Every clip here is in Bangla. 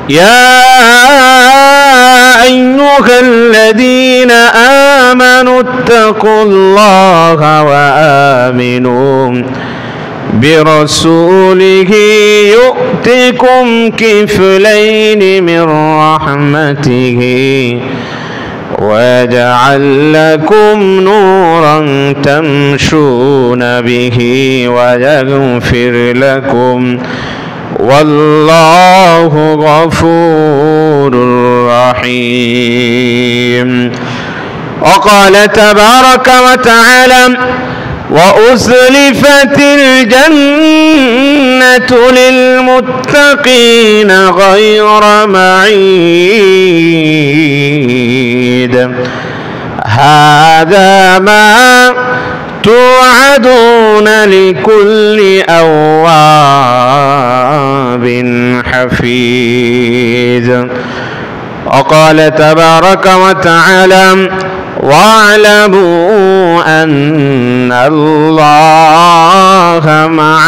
يا أيها الذين آمنوا اتقوا الله وآمنوا برسوله يؤتكم كفلين من رحمته ويجعل لكم نورا تمشون به ويغفر لكم والله غفور رحيم. وقال تبارك وتعالى وأزلفت الجنة للمتقين غير بعيد هذا ما توعدون لكل أواب حفيظ. وقال تبارك وتعالى واعلموا أن الله مع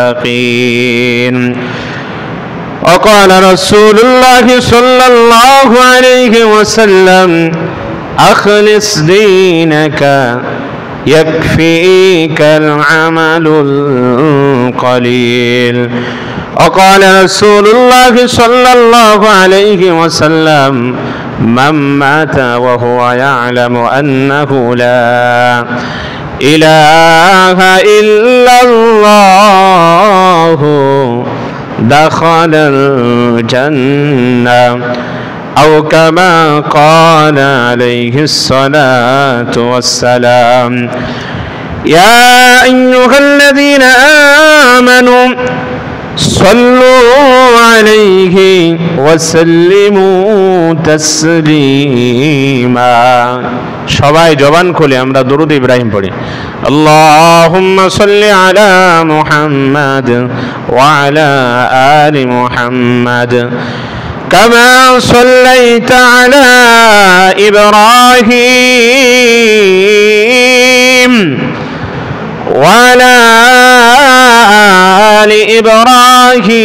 المتقين. وقال رسول الله صلى الله عليه وسلم أخلص دينك يكفيك العمل القليل. وقال رسول الله صلى الله عليه وسلم من مات وهو يعلم أنه لا إله إلا الله دخل الجنة أو كما قال عليه الصلاة والسلام. يا أيها الذين آمنوا صلوا عليه وسلموا تسليما. সবাই জবান খুলে আমরা দুরূদ ইব্রাহিম পড়ি। আল্লাহুম্মা সাল্লি আলা মুহাম্মাদ ওয়া আলা আলি মুহাম্মাদ কামা সাল্লাইতা আলা ইব্রাহিম ওয়া আলা آل إبراهيم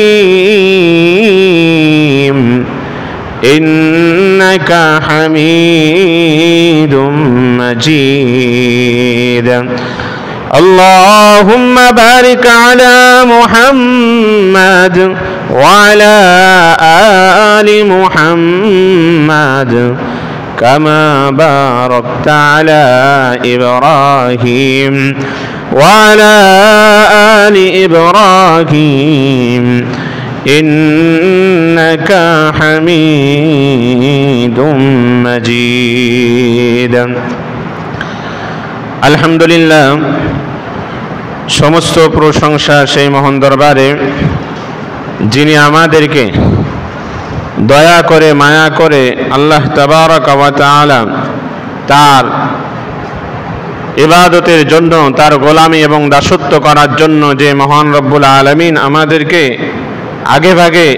إنك حميد مجيد. اللهم بارك على محمد وعلى آل محمد كما باركت على إبراهيم وعلى آل إبراهيم إنك حميد مجيد. الحمد لله সমস্ত প্রশংসা সেই মহান দরবারে যিনি আমাদেরকে দয়া করে মায়া করে আল্লাহ তাবারাক ওয়া তাআলা তার ইবাদতের জন্য তার গোলামি এবং দাসত্ব করার জন্য যে মহান রব্বুল আলামিন আমাদেরকে আগে ভাগে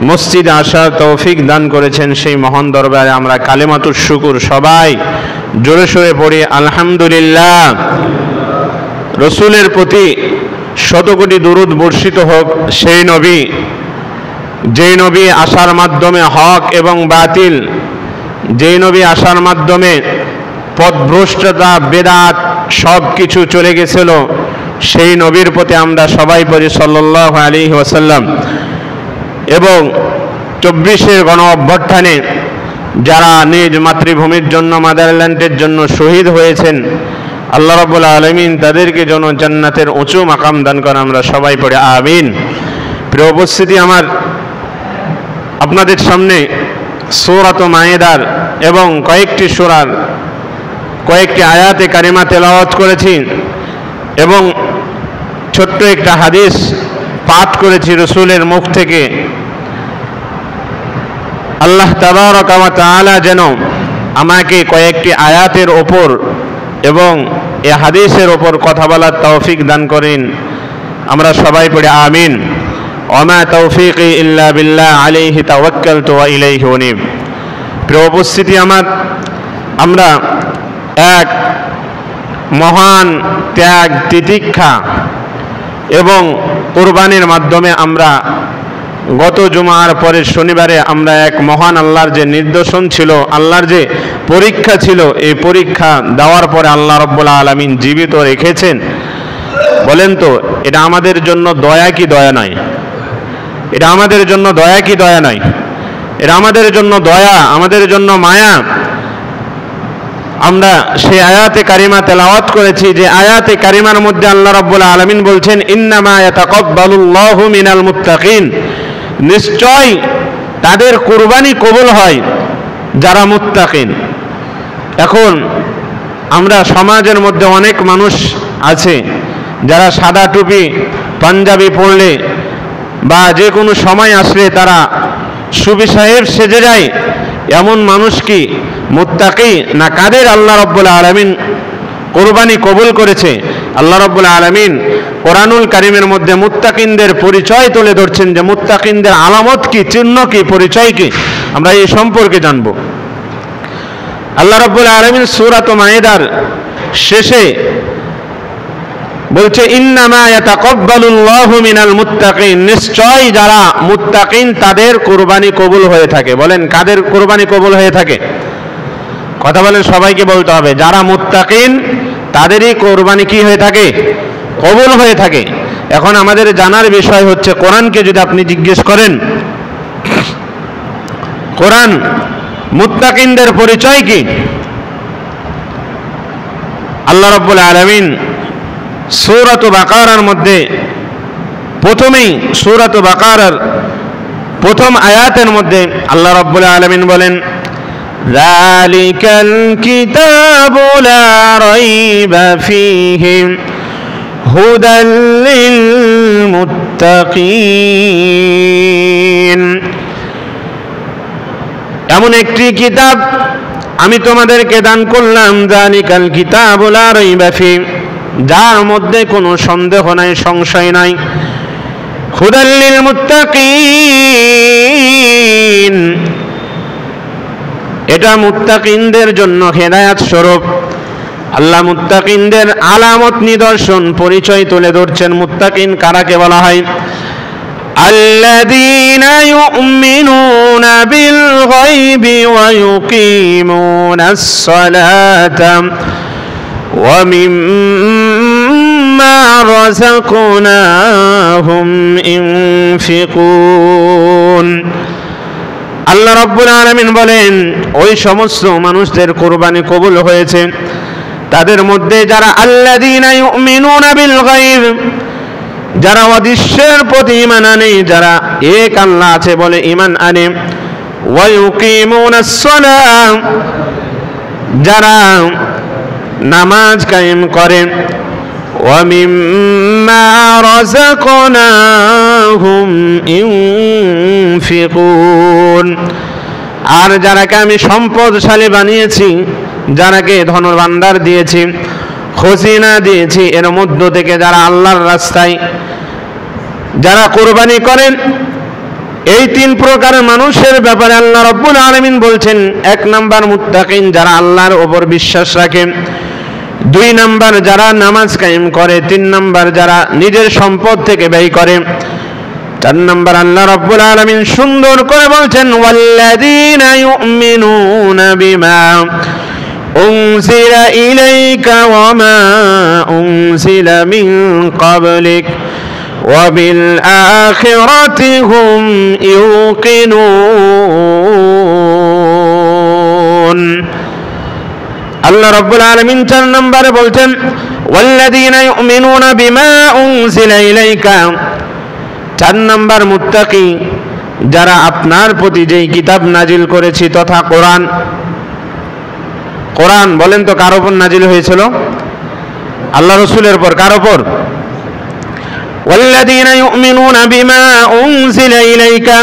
মসজিদে আসার তৌফিক দান করেছেন সেই মহান দরবারে আমরা কালেমাতুশ শুকুর সবাই জোরে সোরে পড়ি আলহামদুলিল্লাহ। রসুলের প্রতি শতকোটি দুরূদ বর্ষিত হোক সেই নবী যেই নবী আসার মাধ্যমে হক এবং বাতিল, যেই নবী আসার মাধ্যমে পথভ্রষ্টতা বেদাত সব কিছু চলে গেছিল সেই নবীর প্রতি আমরা সবাই পড়ি সাল্লাল্লাহু আলাইহি ওয়াসাল্লাম। এবং 24-এর গণ অভ্যুত্থানে যারা নিজ মাতৃভূমির জন্য মাদারল্যান্ডের জন্য শহীদ হয়েছেন আল্লাহ রাব্বুল আলামিন তাদেরকে যেন জান্নাতের উঁচু মাকাম দান করেন আমরা সবাই পড়ি আমিন। প্রিয় উপস্থিতি, আমার আপনাদের সামনে সূরাত মায়েদার এবং কয়েকটি সূরার কয়েকটি আয়াতে কারিমা তেলাওয়াত করেছি এবং ছোট্ট একটা হাদিস পাঠ করেছি রসুলের মুখ থেকে। আল্লাহ তাবারাক ওয়া তাআলা যেন আমাকে কয়েকটি আয়াতের ওপর এবং এই হাদিসের ওপর কথা বলার তৌফিক দান করেন আমরা সবাই পড়ি আমিন। ওমা তৌফিকি ইল্লা বিল্লাহ আলাইহি তাওয়াক্কালতু ওয়া ইলাইহি উনীব। প্রিয় উপস্থিতি, আমরা এক মহান ত্যাগ তিতিক্ষা এবং কুরবানির মাধ্যমে আমরা গত জুমার পরের শনিবারে আমরা এক মহান আল্লাহর যে নিদর্শন ছিল, আল্লাহর যে পরীক্ষা ছিল, এই পরীক্ষা দেওয়ার পরে আল্লাহ রাব্বুল আলামিন জীবিত রেখেছেন। বলেন তো এটা আমাদের জন্য দয়া কি দয়া নয়? এটা আমাদের জন্য দয়া কি দয়া নয়? এটা আমাদের জন্য দয়া, আমাদের জন্য মায়া। আমরা সেই আয়াতে কারিমা তেলাওয়াত করেছি, যে আয়াতে কারিমার মধ্যে আল্লাহ রাব্বুল আলামিন বলছেন ইন্নামা ইয়াতাকাব্বালুল্লাহু মিনাল মুত্তাকিন, নিশ্চয় তাদের কুরবানি কবুল হয় যারা মুত্তাকিন। এখন আমরা সমাজের মধ্যে অনেক মানুষ আছে যারা সাদা টুপি পাঞ্জাবি পরলে বা যে কোনো সময় আসলে তারা সুফি সাহেব সেজে যায়। এমন মানুষ কি মুত্তাকি না? কাদের আল্লাহ রাব্বুল আলামিন কুরবানি কবুল করেছে? আল্লাহ রাব্বুল আলামিন কোরআনুল কারীমের মধ্যে মুত্তাকিনদের পরিচয় তুলে ধরছেন, যে মুত্তাকিনদের আলামত কি, চিহ্ন কি, পরিচয় কি, আমরা এই সম্পর্কে জানব। আল্লাহ রাব্বুল আলামিন সূরা মায়েদার শেষে বলছে ইন্নামা ইয়াতাকাব্বালুল্লাহু মিনাল মুত্তাকিন, নিশ্চয় যারা মুত্তাকিন তাদের কুরবানি কবুল হয়ে থাকে। বলেন কাদের কুরবানি কবুল হয়ে থাকে? কথা বলেন, সবাইকে বলতে হবে, যারা মুত্তাকিন তাদেরই কুরবানি কি হয়ে থাকে? কবুল হয়ে থাকে। এখন আমাদের জানার বিষয় হচ্ছে, কোরআনকে যদি আপনি জিজ্ঞেস করেন কোরআন মুত্তাকিনদের পরিচয় কি, আল্লাহ রাব্বুল আলামিন সূরাত বাকারার মধ্যে প্রথমেই সূরাত বাকারার প্রথম আয়াতের মধ্যে আল্লাহ রাব্বুল আলামিন বলেন যালিকাল কিতাবু লা রাইবা ফীহি হুদাল লিল মুত্তাকিন, এমন একটি কিতাব আমি তোমাদেরকে দান করলাম, যালিকাল কিতাবু লা রাইবা ফীহি, যার মধ্যে কোনো সন্দেহ নাই, সংশয় নাই, হুদাল লিল মুত্তাকিন, এটা মুত্তাকিনদের জন্য হেদায়েত স্বরূপ। আল্লাহ মুত্তাকিনদের আলামত, নিদর্শন, পরিচয় তুলে ধরছেন। মুত্তাকিন কারাকে বলা হয়? আল্লাযীনা ইউমিনুনা বিল গায়বি ওয়া ইউকিমুনাস সালাতা ওয়া মিম্মা রাযাকনাহুম ইনফিকুন। আল্লাহ রাব্বুল আলামিন বলেন ওই সমস্ত মানুষদের কুরবানি কবুল হয়েছে তাদের মধ্যে যারা আল্লাযীনা ইউমিনুনা বিল গায়ব, যারা অদৃশ্যের প্রতি ঈমান আনে, যারা এক আল্লাহ আছে বলে ঈমান আনে, ওয়া ইউকিমুনাস সালাহ, যারা নামাজ কায়েম করে, ওয়া মিম্মা রাযাকনাহুম ইনফিকুন, আর যারাকে আমি সম্পদশালী বানিয়েছি, যারাকে ধনভাণ্ডার দিয়েছি, খজিনা দিয়েছি, এর মধ্য থেকে যারা আল্লাহর রাস্তায় যারা কুরবানি করেন, এই তিন প্রকার মানুষের ব্যাপারে আল্লাহ রাব্বুল আলামিন বলছেন, এক নাম্বার মুত্তাকিন, যারা আল্লাহর ওপর বিশ্বাস রাখে, দুই নাম্বার যারা নামাজ কায়েম করে, তিন নাম্বার যারা নিজের সম্পদ থেকে ব্যয় করে, চার নাম্বার আল্লাহ রাব্বুল আলামিন সুন্দর করে বলছেন ওয়াল্লাযীনা ইউমিনুনা বিমা উনজিলা ইলাইকা ওয়া মা উনজিলা মিন ক্বাবলিক ওয়া বিল আখিরাতি হুম ইউকিনুন। আল্লাহ রাব্বুল আলামিন চার নম্বরে বলছেন ওয়াল্লাযীনা ইউমিনুনা বিমা উনজিলা ইলাইকা, চার নম্বর মুত্তাকি, যারা আপনার প্রতি যেই কিতাব নাজিল করেছি তথা কোরআন। কোরআন বলেন তো কার উপর নাজিল হয়েছিল? আল্লাহ রাসূলের উপর। কার উপর? ওয়াল্লাযীনা ইউমিনুনা বিমা উনজিলা ইলাইকা,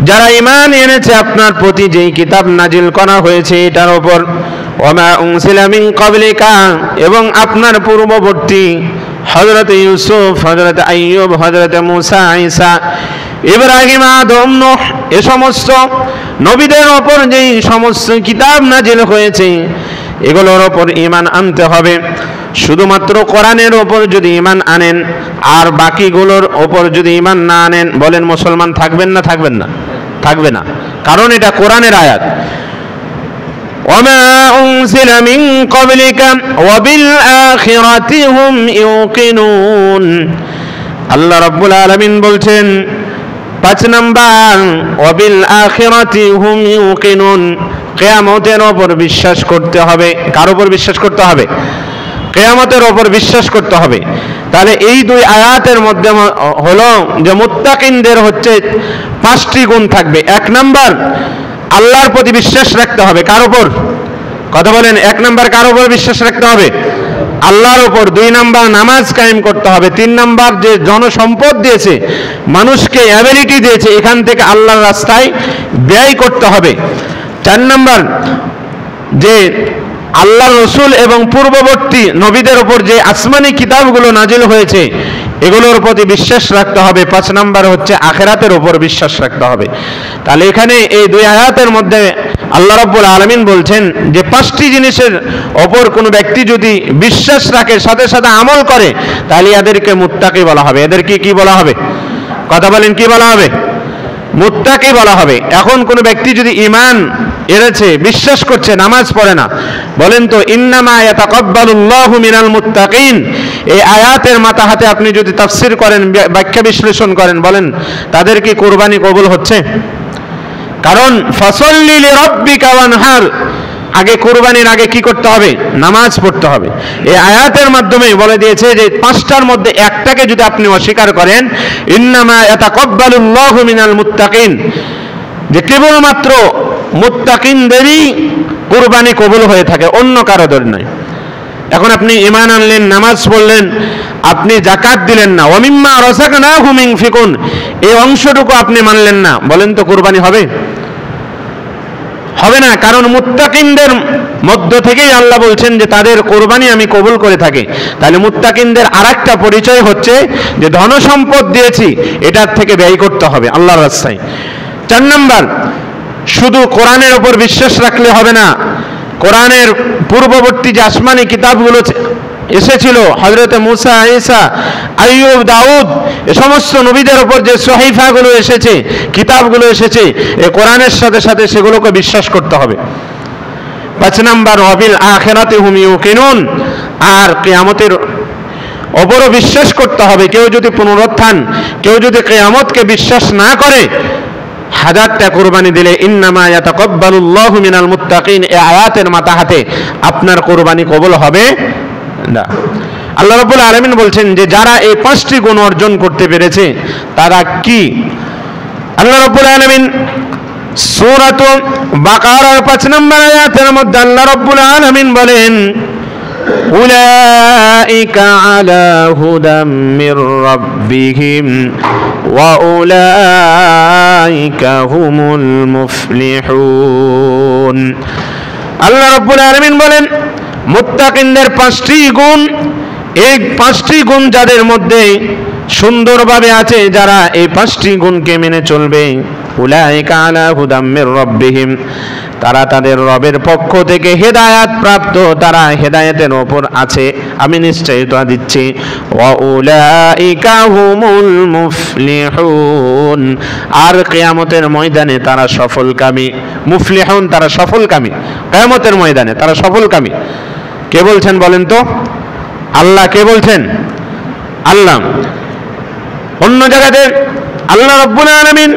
যারা ঈমান এনেছে আপনার প্রতি যেই কিতাব নাজিল করা হয়েছে এটার উপর, ওয়া মা উনজিলা মিন ক্বাবলিকা, এবং আপনার পূর্ববর্তী হযরত ইউসুফ, হযরত আইয়ুব, হযরত মুসা, ঈসা, ইব্রাহিম, আদম, নূহ, এ সমস্ত নবীদের ওপর যেই সমস্ত কিতাব নাজিল হয়েছে এগুলোর ওপর ঈমান আনতে হবে। শুধুমাত্র কোরআনের ওপর যদি ঈমান আনেন আর বাকিগুলোর ওপর যদি ঈমান না আনেন, বলেন মুসলমান থাকবেন না থাকবেন না? থাকবে না, কারণ এটা কোরআনের আয়াত। ওয়ামা উনজিলা মিন ক্বাবলিকা ওয়া বিল আখিরাতি হুম ইউকিনুন। আল্লাহ রাব্বুল আলামিন বলছেন 5 নাম্বার, ওয়া বিল আখিরাতি হুম ইউকিনুন, কিয়ামতের ওপর বিশ্বাস করতে হবে। কার ওপর বিশ্বাস করতে হবে? কিয়ামতের ওপর বিশ্বাস করতে হবে। তাহলে এই দুই আয়াতের মধ্যে হলো যে মুত্তাকিনদের হচ্ছে 5টি গুণ থাকবে। 1 নাম্বার, আল্লাহর প্রতি বিশ্বাস রাখতে হবে। কার উপর? কথা বলেন। 1 নাম্বার কার উপর বিশ্বাস রাখতে হবে? আল্লাহর উপর। 2 নাম্বার, নামাজ কায়েম করতে হবে। 3 নাম্বার, যে জনসম্পদ দিয়েছে, মানুষকে অ্যাবিলিটি দিয়েছে, এখান থেকে আল্লাহর রাস্তায় ব্যয় করতে হবে। 4 নাম্বার, যে আল্লাহ রসুল এবং পূর্ববর্তী নবীদের উপর যে আসমানি কিতাবগুলো নাজিল হয়েছে এগুলোর প্রতি বিশ্বাস রাখতে হবে। 5 নাম্বার হচ্ছে আখিরাতের উপর বিশ্বাস রাখতে হবে। তাহলে এখানে এই 2 আয়াতের মধ্যে আল্লাহ রাব্বুল আলামিন বলছেন যে 5টি জিনিসের ওপর কোনো ব্যক্তি যদি বিশ্বাস রাখে, সাথে সাথে আমল করে, তাহলে এদেরকে মুত্তাকি বলা হবে। এদেরকে কি বলা হবে? কথা বলেন, কি বলা হবে? মুত্তাকি বলা হবে। এখন কোনো ব্যক্তি যদি ঈমান এনেছে, বিশ্বাস করছে, নামাজ পড়ে না, বলেন তো ইন্নামা ইয়াতাকাব্বালুল্লাহু মিনাল মুত্তাকিন, এই আয়াতের মাথা হাতে আপনি যদি তাফসীর করেন, ব্যাখ্যা বিশ্লেষণ করেন, বলেন তাদের কি কুরবানি কবুল হচ্ছে? কারণ ফাসাল্লি লিরাব্বিকা ওয়ানহার, আগে কুরবানির আগে কি করতে হবে? নামাজ পড়তে হবে। এই আয়াতের মাধ্যমে বলে দিয়েছে যে 5টার মধ্যে একটাকে যদি আপনি অস্বীকার করেন, ইন্নামা ইয়াতাকাব্বালুল্লাহু মিনাল মুত্তাকিন, যে কেবলমাত্র মুত্তাকিনদেরই কুরবানি কবুল হয়ে থাকে, অন্য কারোদের নয়। এখন আপনি ঈমান আনলেন, নামাজ পড়লেন, আপনি যাকাত দিলেন না, ওয়া মিম্মা রাযাকনাহুম ইউনফিকুন, এই অংশটুকু আপনি মানলেন না, বলেন তো কুরবানি হবে? হবে না। কারণ মুত্তাকিনদের মধ্য থেকেই আল্লাহ বলছেন যে তাদের কোরবানি আমি কবুল করে থাকি। তাহলে মুত্তাকিনদের আরেকটা পরিচয় হচ্ছে যে ধন সম্পদ দিয়েছি, এটার থেকে ব্যয় করতে হবে আল্লাহর রাস্তায়। 4 নাম্বার, শুধু কোরআনের উপর বিশ্বাস রাখলে হবে না, কোরআনের পূর্ববর্তী যে আসমানি কিতাবগুলো এসেছিল, হযরতে মুসা, ঈসা, আইয়ুব, দাউদ, এ সমস্ত নবীদের উপর যে সহিফাগুলো এসেছে, কিতাবগুলো এসেছে, এই কোরআনের সাথে সাথে সেগুলোকে বিশ্বাস করতে হবে। 5 নাম্বার, ওয়াবিল আখিরাতি হুম ইউকিনুন, আর কিয়ামতের ওপরও বিশ্বাস করতে হবে। কেউ যদি পুনরুত্থান, কেউ যদি কিয়ামতকে বিশ্বাস না করে, 1000টা কুরবানি দিলে ইন্নামা ইয়াতাকাব্বালুল্লাহু মিনাল মুত্তাকিন, এই আয়াতের মাথা হাতে আপনার কুরবানি কবুল হবে না। আল্লাহ রাব্বুল আলামিন বলছেন যে যারা এই 5টি গুণ অর্জন করতে পেরেছে তারা কি? আল্লাহ রাব্বুল আলামিন সূরাত বাকারার 5 নম্বর আয়াতের মধ্যে আল্লাহ রাব্বুল আলামিন বলেন, উলাইকা আলা হুদাম মির রাব্বিহিম ওয়া উলাইকা হুমুল মুফলিহুন। আল্লাহ রাব্বুল আলামিন বলেন মুত্তাকিনদের 5টি গুণ, এই 5টি গুণ যাদের মধ্যে সুন্দরভাবে আছে, যারা এই 5টি গুণকে মেনে চলবে, উলাইকা আলা হুদাম মির রাব্বিহিম, তারা তাদের রবের পক্ষ থেকে হেদায়েত প্রাপ্ত, তারা হেদায়েতের উপর আছে, আমি নিশ্চয়তা দিচ্ছি। ওয়া উলাইকা হুমুল মুফলিহুন, আর কিয়ামতের ময়দানে তারা সফলকামী। মুফলিহুন, তারা সফলকামী, কিয়ামতের ময়দানে তারা সফলকামী। কে বলছেন বলেন তো? আল্লাহ। কে বলছেন? আল্লাহ। অন্য জায়গাতে আল্লাহ রাব্বুল আলামিন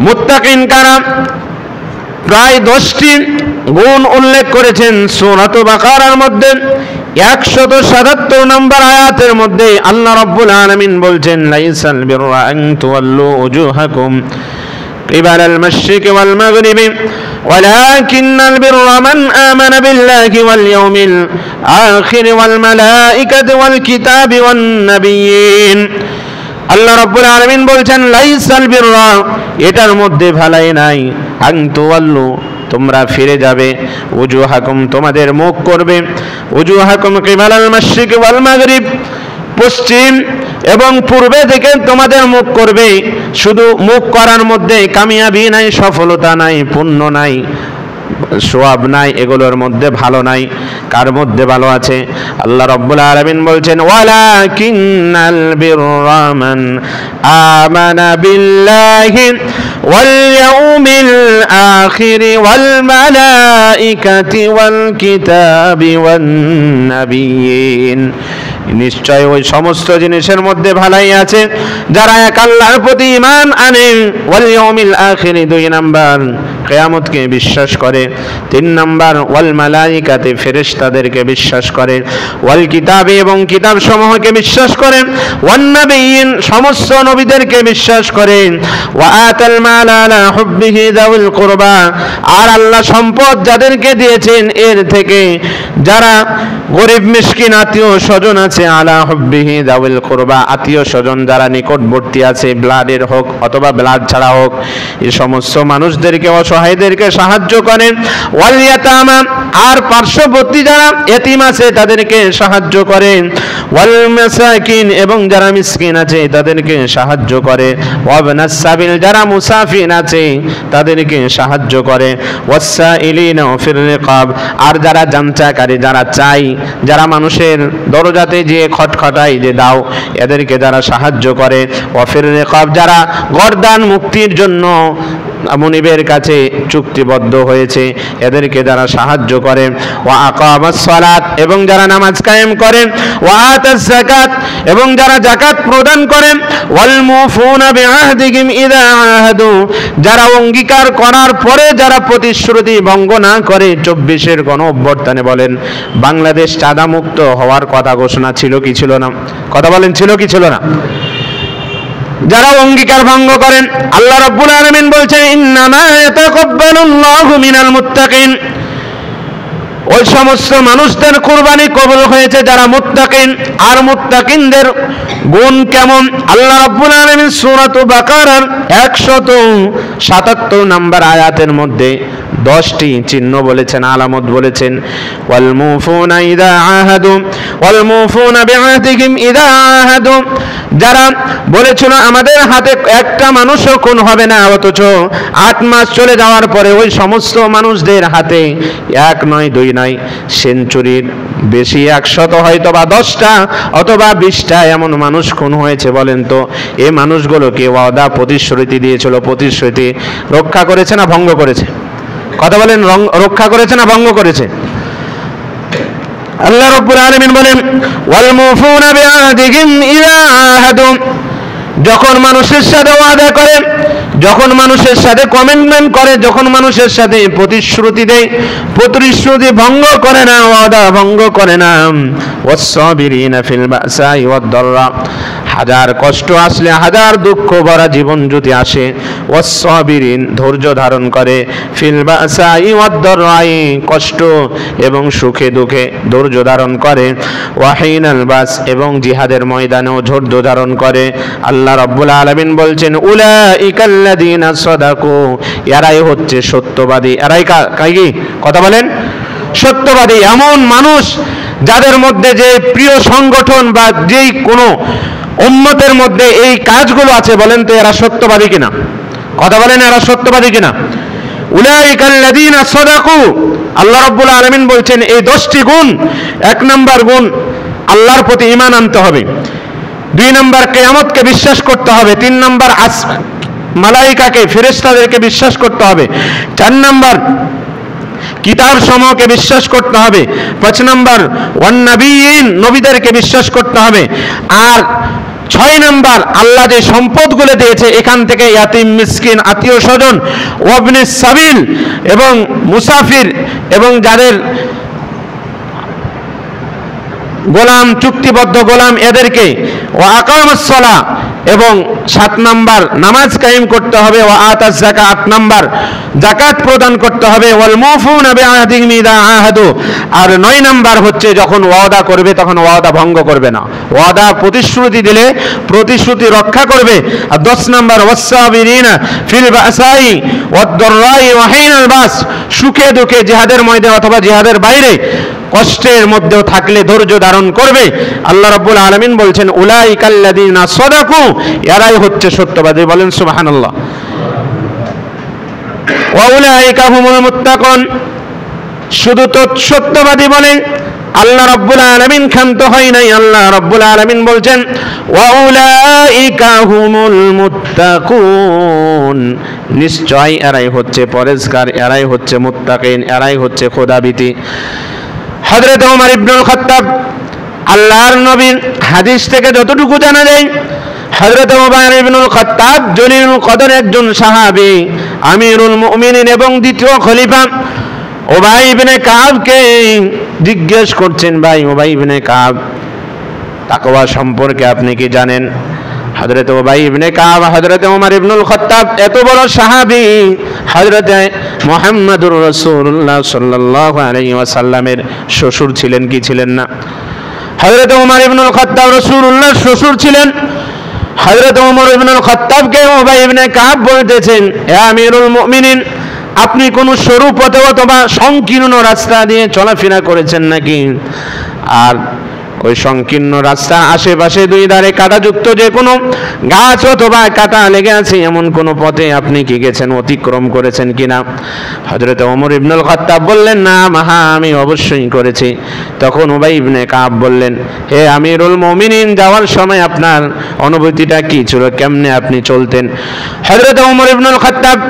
মুত্তাকিন কারা প্রায় 10টি গুণ উল্লেখ করেছেন। সূরাত বাকারার মধ্যে 177 নম্বর আয়াতের মধ্যে আল্লাহ রাব্বুল আলামিন বলছেন, লাইসাল বিররা আন তুওয়াল্লু উজুহাকুম قبل المشرق والمغرب ولكن البر من آمن بالله واليوم الآخر والملائكة والكتاب والنبيين। আল্লাহ রাব্বুল আলামিন বলছেন লাইসাল বিররা, এটার মধ্যে ভালাই নাই, আন তুওয়াল্লু, তোমরা ফিরে যাবে, উজুহাকুম, তোমাদের মুখ করবে, উজুহাকুম কিবালাল মাশরিক ওয়াল মাগরিব, পশ্চিম এবং পূর্বে থেকে তোমাদের মুখ করবে। শুধু মুখ করার মধ্যে কামিয়াবি নাই, সফলতা নাই, পুণ্য নাই, সওয়াব নাই, এগুলোর মধ্যে ভালো নাই। কার মধ্যে ভালো আছে? আল্লাহ রাব্বুল আলামিন বলছেন ওয়ালাকিন্নাল বিররা মান আমানা বিল্লাহি ওয়াল ইয়াউমিল আখির ওয়াল মালাইকাতি ওয়াল কিতাবি ওয়ান নাবিয়্যিন। নিশ্চয় ওই সমস্ত জিনিসের মধ্যে ভালাই আছে যারা এক আল্লাহর প্রতি ঈমান আনে, ওয়াল ইয়াউমিল আখির 2 নাম্বার কিয়ামতকে বিশ্বাস করে, 3 নাম্বার ওয়াল মালাইকাতে ফেরেশতাদেরকে বিশ্বাস করে, ওয়াল কিতাবে এবং কিতাব সমূহকে বিশ্বাস করে, ওয়ান নাবিয়্যিন সমস্ত নবীদেরকে বিশ্বাস করে, ওয়া আতাল মাল আলা হুব্বিহি যাওয়াল কুরবা আর আল্লাহ সম্পদ যাদেরকে দিয়েছেন এর থেকে যারা গরিব মিসকিন আত্মীয় স্বজন আছে, আলা হুব্বিহি যাওয়াল কুরবা আত্মীয় স্বজন যারা নিকটবর্তী আছে, ব্লাডের হোক অথবা ব্লাড ছাড়া হোক, এই সমস্ত মানুষদেরকে অসহায়দেরকে সাহায্য করেন, ওয়াল ইয়াতামা আর পার্শ্ববর্তী যারা এতিম আছে তাদেরকে সাহায্য করেন, ওয়াল মাসাকিন এবং যারা মিসকিন আছে তাদেরকে সাহায্য করে, ওয়াবনাস সাবিল যারা মুসাফির আছে তাদেরকে সাহায্য করে, ওয়াসাইলিনা ফির রিকাব আর যারা জামচাকারী যারা চাই, যারা মানুষের দরজাতে যে খটখটাই যে দাও, এদেরকে যারা সাহায্য করে, ওয়াফির রিকাব যারা গর্দান মুক্তির জন্য মুনিবের কাছে চুক্তিবদ্ধ হয়েছে এদেরকে যারা সাহায্য করে, ওয়া আকামাস সালাত এবং যারা নামাজ কায়েম করেন, ওয়া আতাজ যাকাত এবং যারা যাকাত প্রদান করেন, ওয়াল মুফুনা বিআহদিহিম ইযা আহাদু যারা অঙ্গীকার করার পরে যারা প্রতিশ্রুতি ভঙ্গ না করে। 24-এর গণঅভ্যুত্থানে বলেন বাংলাদেশ চাঁদা মুক্ত হওয়ার কথা ঘোষণা ছিল কি ছিল না? কথা বলেন ছিল কি ছিল না? যারা অঙ্গীকার ভঙ্গ করেন আল্লাহ রাব্বুল আলামিন বলছেন ইন্নামা ইয়াতাকাব্বালুল্লাহু মিনাল মুত্তাকিন ওই সমস্ত মানুষদের কুরবানি কবুল হয়েছে যারা মুত্তাকিন। আর মুত্তাকিনদের গুণ কেমন? আল্লাহ রাব্বুল আলামিন সূরা বাকারার 177 নম্বর আয়াতের মধ্যে 10টি চিহ্ন বলেছেন, আলামত বলেছেন। ওয়াল মুফুনা ইযা আহাদু ওয়াল মুফুনা বিআহদিহিম ইযা আহাদু যারা বলেছিল আমাদের হাতে একটা মানুষও খুন হবে না, অথচ 8 মাস চলে যাওয়ার পরে ওই সমস্ত মানুষদের হাতে 1 নয় 2 নয় সেঞ্চুরির বেশি 100 হয়তো বা 10টা অথবা 20টা এমন মানুষ খুন হয়েছে। বলেন তো এই মানুষগুলোকে ওয়াদা প্রতিশ্রুতি দিয়েছিল, প্রতিশ্রুতি রক্ষা করেছে না ভঙ্গ করেছে? কথা বলেন, রক্ষা করেছে না ভঙ্গ করেছে? আল্লাহ রাব্বুল আলামিন বলেন ওয়াল মুফুনা বিআহদিহিম ইযা আহাদু যখন মানুষের সাথে ওয়াদা করে, যখন মানুষের সাথে কমিটমেন্ট করে, যখন মানুষের সাথে প্রতিশ্রুতি দেয়, প্রতিশ্রুতি ভঙ্গ করে না, ওয়াদা ভঙ্গ করে না। ওয়াস-সাবিরিনা ফিল বাসাই ওয়াদ-দাররা হাজার কষ্ট আসলে, হাজার দুঃখ ভরা জীবন যদি আসে, ওয়াস-সাবিরিন ধৈর্য ধারণ করে, ফিল বাসাই ওয়াদ-দাররাই কষ্ট এবং সুখে দুঃখে ধৈর্য ধারণ করে, ওয়াহিনাল বাস এবং জিহাদের ময়দানেও ধৈর্য ধারণ করে। আল্লাহ রাব্বুল আলামিন বলছেন উলাইকাল্লাযীনা সাদাকু এরাই হচ্ছে সত্যবাদী। এরাই কি? কথা বলেন, সত্যবাদী এমন মানুষ যাদের মধ্যে যে প্রিয় সংগঠন বা যেই কোনো উম্মতের মধ্যে এই কাজগুলো আছে। বলেন তো এরা সত্যবাদী কিনা? কথা বলেন, এরা সত্যবাদী কিনা? উলাইকাল্লাযীনা সাদাকু আল্লাহ রাব্বুল আলামিন বলছেন এই 10টি গুণ। 1 নাম্বার গুণ আল্লাহর প্রতি ঈমান আনতে হবে, 2 নাম্বার কিয়ামতকে বিশ্বাস করতে হবে, 3 নাম্বার মালাইকাকে ফেরেশতাদেরকে বিশ্বাস করতে হবে, 4 নাম্বার কিতাব সমূহকে বিশ্বাস করতে হবে, 5 নাম্বার ওয়ান নাবিয়্যিন নবীদেরকে বিশ্বাস করতে হবে, আর 6 নাম্বার আল্লাহ যে সম্পদগুলো দিয়েছে এখান থেকে ইয়াতিম মিসকিন আত্মীয় স্বজন ওয়াবনিস সাবিল এবং মুসাফির এবং যাদের গোলাম চুক্তিবদ্ধ গোলাম এদেরকে ও আকামাস সালাহ এবং 7 নাম্বার নামাজ কায়েম করতে হবে, ও আতাজ যাকাত 8 নাম্বার যাকাত প্রদান করতে হবে, ওয়াল মুফুনা বিআহদিহিম ইযা আহাদু আর 9 নাম্বার হচ্ছে যখন ওয়াদা করবে তখন ওয়াদা ভঙ্গ করবে না, ওয়াদা প্রতিশ্রুতি দিলে প্রতিশ্রুতি রক্ষা করবে। আর 10 নাম্বার ওয়াস-সাবিরিনা ফিল বাসাই ওয়াদ-দাররাই ওয়া হিনাল বাস সুখে দুঃখে জিহাদের ময়দানে অথবা জিহাদের বাইরে কষ্টের মধ্যেও থাকলে ধৈর্য ধারণ করবে। আল্লাহ রাব্বুল আলামিন বলছেন উলাইকাল্লাযীনা সাদাকু এরাই হচ্ছে সত্যবাদী। বলেন সুবহানাল্লাহ। ওয়া উলাইকা হুমুল মুত্তাকুন। শুধু তো সত্যবাদী বলে আল্লাহ রাব্বুল আলামিন ক্ষান্ত হয় নাই। আল্লাহ রাব্বুল আলামিন বলছেন ওয়া উলাইকা হুমুল মুত্তাকুন, নিশ্চয় এরাই হচ্ছে পরেজগার, এরাই হচ্ছে মুত্তাকিন, এরাই হচ্ছে খোদাভীতি। হযরত ওমর ইবনুল খাত্তাব, আল্লাহর নবীর হাদিস থেকে যতটুকু জানা যায়, হযরত ওমর ইবনুল খাত্তাব জলিলুল কদর একজন সাহাবী, আমিরুল মুমিনিন এবং দ্বিতীয় খলিফা। উবাই ইবনে কাবকে জিজ্ঞেস করছেন, ভাই উবাই ইবনে কাব, তাকওয়া সম্পর্কে আপনি কি জানেন? হযরত উবাই ইবনে কাব হযরত ওমর ইবনুল খাত্তাব এত বড় সাহাবী, হযরত মুহাম্মদুর রাসূলুল্লাহ সাল্লাল্লাহু আলাইহি ওয়াসাল্লামের শ্বশুর ছিলেন কি ছিলেন না? হযরত ওমর ইবনুল খাত্তাব রাসূলুল্লাহর শ্বশুর ছিলেন। হযরত ওমর ইবনুল খাত্তাবকে উবাই ইবনে কাব বলতেছেন, হে আমিরুল মুমিনিন, আপনি কোন সরু পথে অথবা সংকীর্ণ রাস্তা দিয়ে চলাফেরা করেছেন নাকি? আর ওই সংকীর্ণ রাস্তার আশেপাশে দুই ধারে কাঁটাযুক্ত যে কোনো গাছ অথবা কাঁটা লেগে আছে এমন কোনো পথে আপনি কি গেছেন, অতিক্রম করেছেন কিনা? হযরত ওমর ইবনুল খাত্তাব বললেন, না মাহা, আমি অবশ্যই করেছি। তখন উবাই ইবনে কাব বললেন, হে আমিরুল মুমিনিন, যাওয়ার সময় আপনার অনুভূতিটা কি ছিল, কেমনে আপনি চলতেন? হযরত ওমর ইবনুল খাত্তাব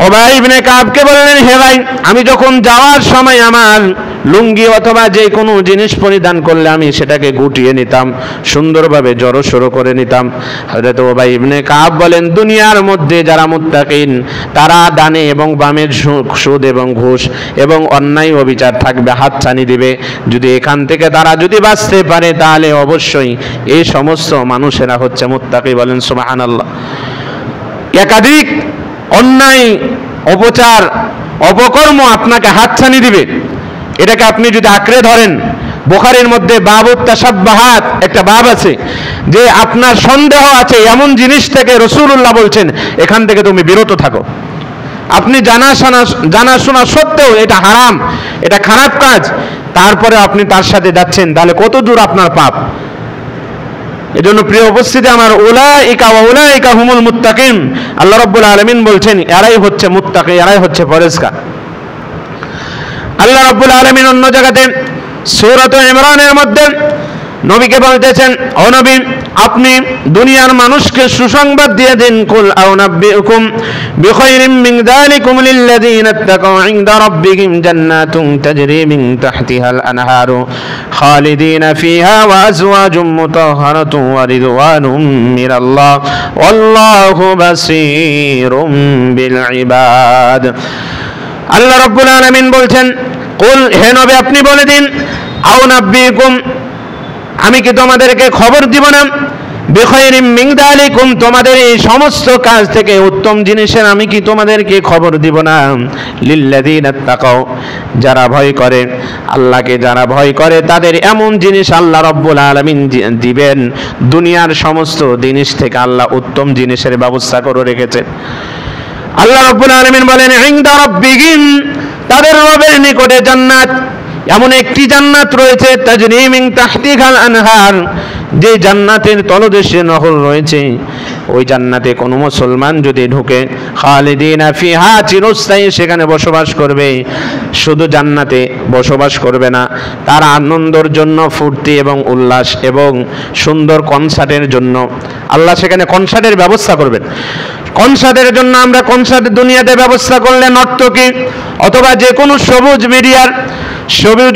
উবাই ইবনে কাবকে বললেন, হে ভাই, আমি যখন যাওয়ার সময় আমার লুঙ্গি অথবা যে কোনো জিনিস পরিধান করলে আমি সেটাকে গুটিয়ে নিতাম, সুন্দরভাবে জড়সড় করে নিতাম। হযরত উবাই ইবনে কাব বলেন, দুনিয়ার মধ্যে যারা মুত্তাকিন তারা ডানে এবং বামের সুদ এবং ঘুষ এবং অন্যায় অবিচার থাকবে, হাতছানি দিবে। যদি এখান থেকে তারা যদি বাঁচতে পারে তাহলে অবশ্যই এই সমস্ত মানুষেরা হচ্ছে মুত্তাকি। বলেন সুবহানাল্লাহ। একাধিক অন্যায় অপচার অপকর্ম আপনাকে হাতছানি দিবে, এটাকে আপনি যদি আঁকড়ে ধরেন, বুখারীর মধ্যে বাবুত তাসাব্বাহাত একটা বাব আছে যে আপনার সন্দেহ আছে এমন জিনিস থেকে রাসূলুল্লাহ বলছেন এখান থেকে তুমি বিরত থাকো। আপনি জানাশোনা সত্ত্বেও এটা হারাম, এটা খারাপ কাজ, তারপরে আপনি তার সাথে যাচ্ছেন, তাহলে কত দূর আপনার পাপ। এজন্য প্রিয় উপস্থিতি আমার, উলাইকা ওয়া উলাইকা হুমুল মুত্তাকিন, আল্লাহ রাব্বুল আলামিন বলছেন এরাই হচ্ছে মুত্তাকি, এরাই হচ্ছে পরেজগার। আল্লাহ রাব্বুল আলামিন অন্য জায়গাতে সূরাত ইমরানের মধ্যে নবীকে বলতেছেন, ও নবী, আপনি দুনিয়ার মানুষকে সুসংবাদ দিয়ে দিন, কুল আউনাব্বিউকুম বিখাইরিম মিন যালিকুম লিল্লাযীনা ইত্তাকাউ ইনদা রাব্বিহিম জান্নাতুন তাজরি মিন তাহতিহাল আনহারু খালিদিনা ফিহা ওয়া আজওয়াজুম মুতাহহারাতুন ওয়া রিদওয়ানুম মিনাল্লাহ ওয়াল্লাহু বাসীরুম বিল ইবাদ। আল্লাহ রাব্বুল আলামিন বলছেন, কুল, হে নবী আপনি বলে দিন, আউনাব্বিউকুম, আমি কি তোমাদেরকে খবর দিব না, বিখাইরিম মিন যালিকুম, তোমাদের এই সমস্ত কাজ থেকে উত্তম জিনিসের আমি কি তোমাদেরকে খবর দিব না? লিল্লাযীনা ইত্তাকাউ, যারা ভয় করে আল্লাহকে, যারা ভয় করে তাদের এমন জিনিস আল্লাহ রাব্বুল আলামিন দিবেন। দুনিয়ার সমস্ত জিনিস থেকে আল্লাহ উত্তম জিনিসের ব্যবস্থা করে রেখেছেন। আল্লাহ রাব্বুল আলামিন বলেন, ইনদা রাব্বিহিম, তাদের রবের নিকটে জান্নাত, এমন একটি জান্নাত রয়েছে, তাজরি মিন তাহতিহাল আনহার, যে জান্নাতের তলদেশে নহর রয়েছে। ওই জান্নাতে কোনো মুসলমান যদি ঢুকে, খালিদিনা ফিহা, চিরস্থায়ী সেখানে বসবাস করবে। শুধু জান্নাতে বসবাস করবে না, তার আনন্দের জন্য, ফুর্তি এবং উল্লাস এবং সুন্দর কনসার্টের জন্য আল্লাহ সেখানে কনসার্টের ব্যবস্থা করবেন। কনসার্টের জন্য আমরা কনসার্ট দুনিয়াতে ব্যবস্থা করলে নর্তকী অথবা যে কোনো সবুজ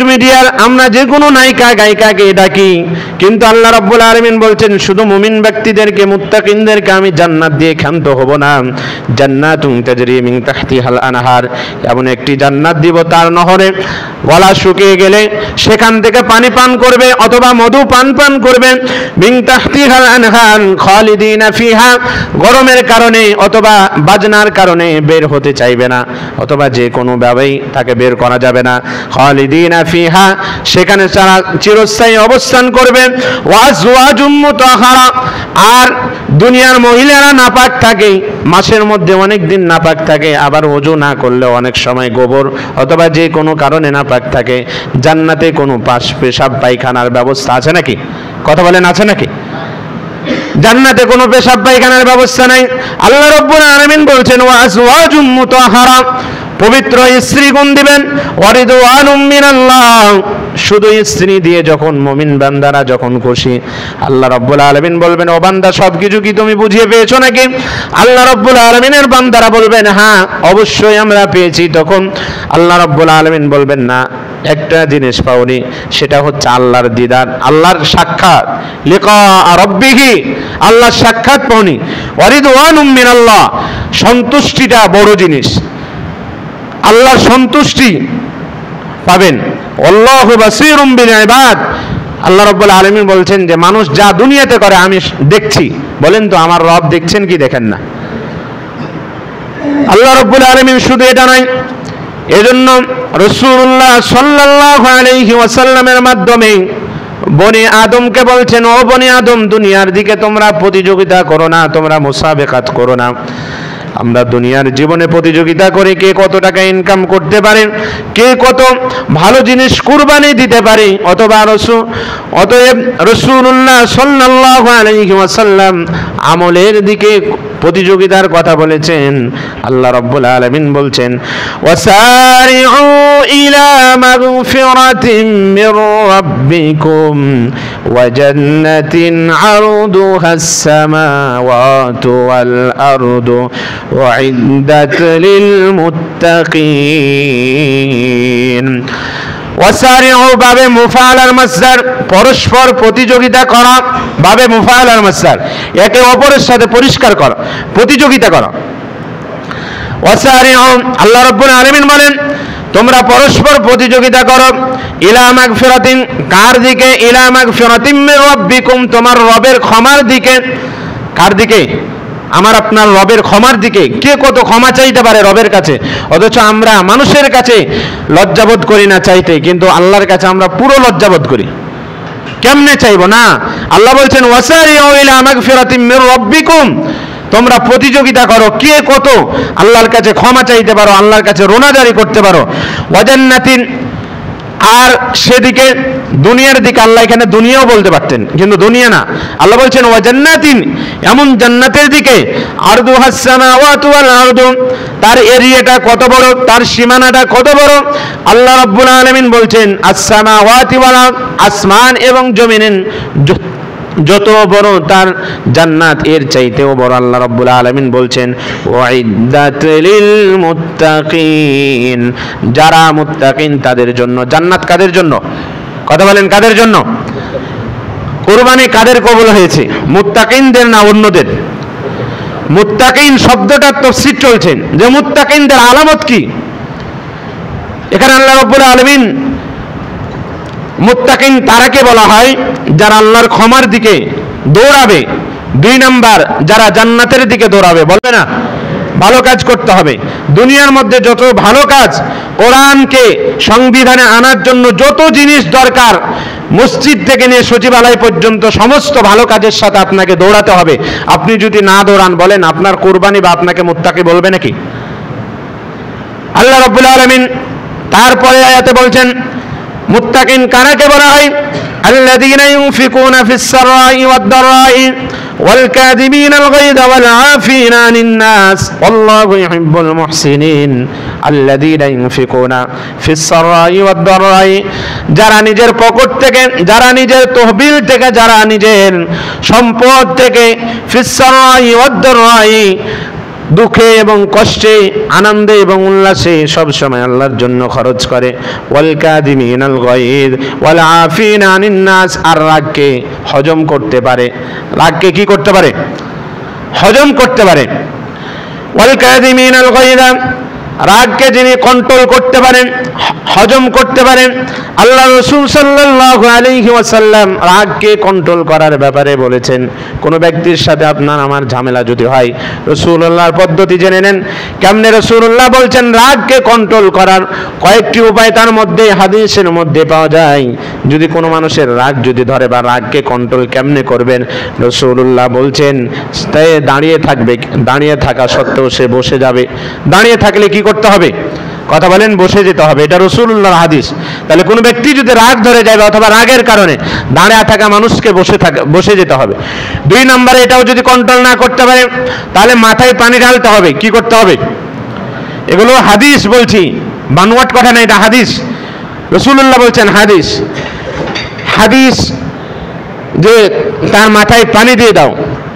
মিডিয়ার আমরা যে কোনো নায়িকা গায়িকাকে ডাকি, কিন্তু আল্লাহ রাব্বুল আলামিন বলছেন শুধু মুমিন ব্যক্তিদেরকে, মুত্তাকিনদেরকে আমি জান্নাত দিয়ে ক্ষান্ত হব না। জান্নাতুন তাজরি মিন তাহতিহাল আনহার, এমন একটি জান্নাত দিব তার নহরে গলা শুকিয়ে গেলে সেখান থেকে পানি পান করবে অথবা মধু পান করবে। মিন তাহতিহাল আনহার খালিদিনা ফিহা, গরমের কারণে অথবা বাজনার কারণে বের হতে চাইবে না, অথবা যে কোনো ভাবেই তাকে বের করা যাবে না। খালিদিনা ফিহা, সেখানে তারা চিরস্থায়ী অবস্থান করবে। ওয়া আজওয়াজুম মুতাহহারা, আর দুনিয়ার মহিলারা নাপাক থাকে, মাসের মধ্যে অনেক দিন নাপাক থাকে, আবার ওযু না করলে অনেক সময় গোবর অথবা যে কোনো কারণে নাপাক থাকে। জান্নাতে কোনো পেশাব পায়খানার ব্যবস্থা আছে নাকি? কথা বলেন, আছে নাকি? জান্নাতে কোনো পেশাব পায়খানার ব্যবস্থা নাই। আল্লাহ রাব্বুল আলামিন বলছেন ওয়া আজওয়াজুম মুতাহহারা, পবিত্র স্ত্রীগণ দিবেন। ওয়ারিদওয়ানুম মিনাল্লাহ, শুধু স্ত্রী দিয়ে যখন মুমিন বান্দারা যখন খুশি, আল্লাহ রাব্বুল আলামিন বলবেন ও বান্দা সবকিছু কি তুমি বুঝিয়ে পেয়েছো নাকি? আল্লাহ রাব্বুল আলামিনের বান্দারা বলবেন হ্যাঁ অবশ্যই আমরা পেয়েছি। তখন আল্লাহ রাব্বুল আলামিন বলবেন না, একটা জিনিস পাওনি, সেটা হচ্ছে আল্লাহর দিদার, আল্লাহর সাক্ষাৎ, লিকা রাব্বিহি, আল্লাহর সাক্ষাৎ পাওনি। ওয়ারিদওয়ানুম মিনাল্লাহ, সন্তুষ্টিটা বড় জিনিস, আল্লাহর সন্তুষ্টি পাবেন। আল্লাহু বাসীরুম বিল ইবাদ, আল্লাহ রাব্বুল আলামিন বলছেন যে মানুষ যা দুনিয়াতে করে আমি দেখছি। বলেন তো আমার রব দেখছেন কি দেখেন না? আল্লাহ রাব্বুল আলামিন শুধু এটা নয়, এজন্য রাসূলুল্লাহ সাল্লাল্লাহু আলাইহি ওয়াসাল্লামের মাধ্যমে বনি আদমকে বলছেন ও বনি আদম, দুনিয়ার দিকে তোমরা প্রতিযোগিতা করো না, তোমরা মুসাবিকাত করো না। আমরা দুনিয়ার জীবনে প্রতিযোগিতা করে কে কত টাকা ইনকাম করতে পারে, কে কত ভালো জিনিস কুরবানি দিতে পারে। অতএব রাসূলুল্লাহ সাল্লাল্লাহু আলাইহি ওয়াসাল্লাম আমলের দিকে প্রতিযোগিতার কথা বলেছেন। আল্লাহ রাব্বুল আলামিন বলছেন ওয়াসারিউ ইলা মাগফিরাতিন মির রাব্বিকুম ওয়া জান্নাতিন আরদুহাস সামাওয়াতু ওয়াল আরদু উইদ্দাত লিল মুত্তাকিন। ওয়াসারিউ বাবে মুফাআলার মাসদার, পরস্পর প্রতিযোগিতা করা, বাবে মুফাআলার মাসদার, একে অপরের সাথে পরিষ্কার করা, প্রতিযোগিতা করা। ওয়াসারিউ, আল্লাহ রাব্বুল আলামিন বলেন তোমরা পরস্পর প্রতিযোগিতা করো। ইলা মাগফিরাতিন, কার দিকে? ইলা মাগফিরাতিন মির রাব্বিকুম, তোমার রবের ক্ষমার দিকে। কার দিকে? আমার আপনার রবের ক্ষমার দিকে। কে কত ক্ষমা চাইতে পারে রবের কাছে, অথচ আমরা মানুষের কাছে লজ্জাবোধ করি না চাইতে, কিন্তু আল্লাহর কাছে আমরা পুরো লজ্জাবোধ করি। কেমনে চাইবো না? আল্লাহ বলছেন ওয়াসারিউ ইলা মাগফিরাতিন মির রাব্বিকুম, তোমরা প্রতিযোগিতা করো কে কত আল্লাহর কাছে ক্ষমা চাইতে পারো, আল্লাহর কাছে রোনাজারি করতে পারো। ওয়া জান্নাতিন, আর সেদিকে দুনিয়ার দিকে, আল্লাহ এখানে দুনিয়াও বলতে পারতেন কিন্তু দুনিয়া না, আল্লাহ বলছেন ওয়া জান্নাতিন, এমন জান্নাতের দিকে আরদুহাস সামাওয়াতু ওয়াল আরদু, তার এরিয়াটা কত বড়, তার সীমানাটা কত বড়। আল্লাহ রাব্বুল আলামিন বলছেন আস-সামাওয়াতি ওয়াল আরদ, আসমান এবং জমিনের যত বড় তার জান্নাত এর চাইতেও বড়। আল্লাহ রাব্বুল আলামিন বলছেন উইদ্দাত লিল মুত্তাকিন, যারা মুত্তাকিন তাদের জন্য জান্নাত। কাদের জন্য? কথা বলেন কাদের জন্য? কুরবানি কাদের কবুল হয়েছে? মুত্তাকিনদের না অন্যদের? মুত্তাকিন শব্দটার তাফসীর চলছেন যে মুত্তাকিনদের আলামত কি। এখানে আল্লাহ রাব্বুল আলামিন মুত্তাকিন তারাকে বলা হয় যারা আল্লাহর ক্ষমার দিকে দৌড়াবে। 2 নাম্বার যারা জান্নাতের দিকে দৌড়াবে। বলবে না ভালো কাজ করতে হবে। দুনিয়ার মধ্যে যত ভালো কাজ, কোরআনকে সংবিধানে আনার জন্য যত জিনিস দরকার, মসজিদ থেকে নিয়ে সচিবালয় পর্যন্ত সমস্ত ভালো কাজের সাথে আপনাকে দৌড়াতে হবে। আপনি যদি না দৌড়ান, বলেন আপনার কুরবানি বা আপনাকে মুত্তাকি বলবে নাকি? আল্লাহ রাব্বুল আলামিন তারপরে আয়াতে বলছেন মুত্তাকিন কারাকে বলা হয়? আল্লাযীনা ইউনফিকুনা ফিস সাররাই ওয়াদ দাররাই ওয়াল কাযিমিনাল গায়যা ওয়াল আফিনা আনিন নাস আল্লাহু ইউহিব্বুল মুহসিনিন। আল্লাযীনা ইউনফিকুনা ফিস সাররাই ওয়াদ দাররাই, যারা নিজের পকেট থেকে, যারা নিজের তহবিল থেকে, যারা নিজের সম্পদ থেকে, ফিস সাররাই ওয়াদ দাররাই, দুঃখে এবং কষ্টে, আনন্দে এবং উল্লাসে সব সময় আল্লাহর জন্য খরচ করে। ওয়াল কাযিমিনাল গায়য ওয়াল আফিনা আনিন নাস, আর রাগকে হজম করতে পারে। রাগকে কি করতে পারে? হজম করতে পারে। ওয়াল কাযিমিনাল গায়য, রাগকে যিনি কন্ট্রোল করতে পারেন, হজম করতে পারেন। আল্লাহ রাসূল সাল্লাল্লাহু আলাইহি ওয়াসাল্লাম রাগকে কন্ট্রোল করার ব্যাপারে বলেছেন। কোনো ব্যক্তির সাথে আপনার আমার ঝামেলা যদি হয়, রাসূলুল্লাহর পদ্ধতি জেনে নেন। কেমনে রাসূলুল্লাহ বলছেন রাগকে কন্ট্রোল করার কয়েকটি উপায় তার মধ্যে হাদিসের মধ্যে পাওয়া যায়। যদি কোনো মানুষের রাগ যদি ধরে বা রাগকে কন্ট্রোল কেমনে করবেন, রাসূলুল্লাহ বলছেন সে দাঁড়িয়ে থাকবে, দাঁড়িয়ে থাকা সত্ত্বেও সে বসে যাবে। দাঁড়িয়ে থাকলে কি করতে হবে? কথা বলেন, বসে যেতে হবে। এটা রাসূলুল্লাহর হাদিস। তাহলে কোনো ব্যক্তি যদি রাগ ধরে যায় অথবা রাগের কারণে দাঁড়িয়ে থাকা মানুষকে বসে যেতে হবে। 2 নম্বরে এটাও যদি কন্ট্রোল না করতে পারে তাহলে মাথায় পানি ঢালতে হবে। কি করতে হবে? এগুলো হাদিস বলছি, বানোয়াট কথা না, এটা হাদিস। রাসূলুল্লাহ বলছেন হাদিস হাদিস যে তার মাথায় পানি দিয়ে দাও,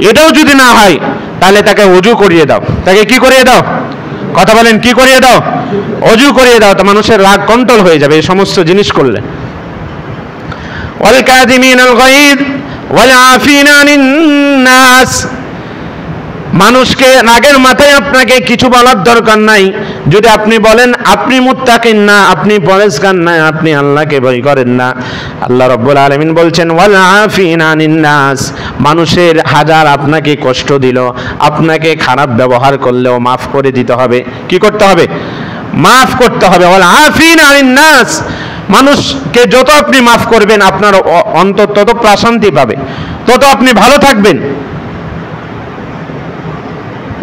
এটাও যদি না হয় তাহলে তাকে ওযু করিয়ে দাও। তাকে কি করিয়ে দাও? কথা বলেন, কি করিয়ে দাও? ওযু করিয়ে দাও। তো মানুষের রাগ কন্ট্রোল হয়ে যাবে এই সমস্ত জিনিস করলে। ওয়াল কাযিমিনাল গায়দ ওয়াল আফিনা আনিন নাস। মানুষকে রাগের মাথায় আপনাকে কিছু বলার দরকার নাই। যদি আপনি বলেন আপনি মুত্তাকিন না, আপনি পরেজগার না, আপনি আল্লাহকে ভয় করেন না, আল্লাহ রাব্বুল আলামিন বলছেন ওয়াল আফিনা আনিন নাস, মানুষের হাজার আপনাকে কষ্ট দিল, আপনাকে খারাপ ব্যবহার করলেও মাফ করে দিতে হবে। কি করতে হবে? মাফ করতে হবে। ওয়াল আফিনা আনিন নাস, মানুষকে যত আপনি মাফ করবেন আপনার অন্তর তত প্রশান্তি পাবে, তত আপনি ভালো থাকবেন।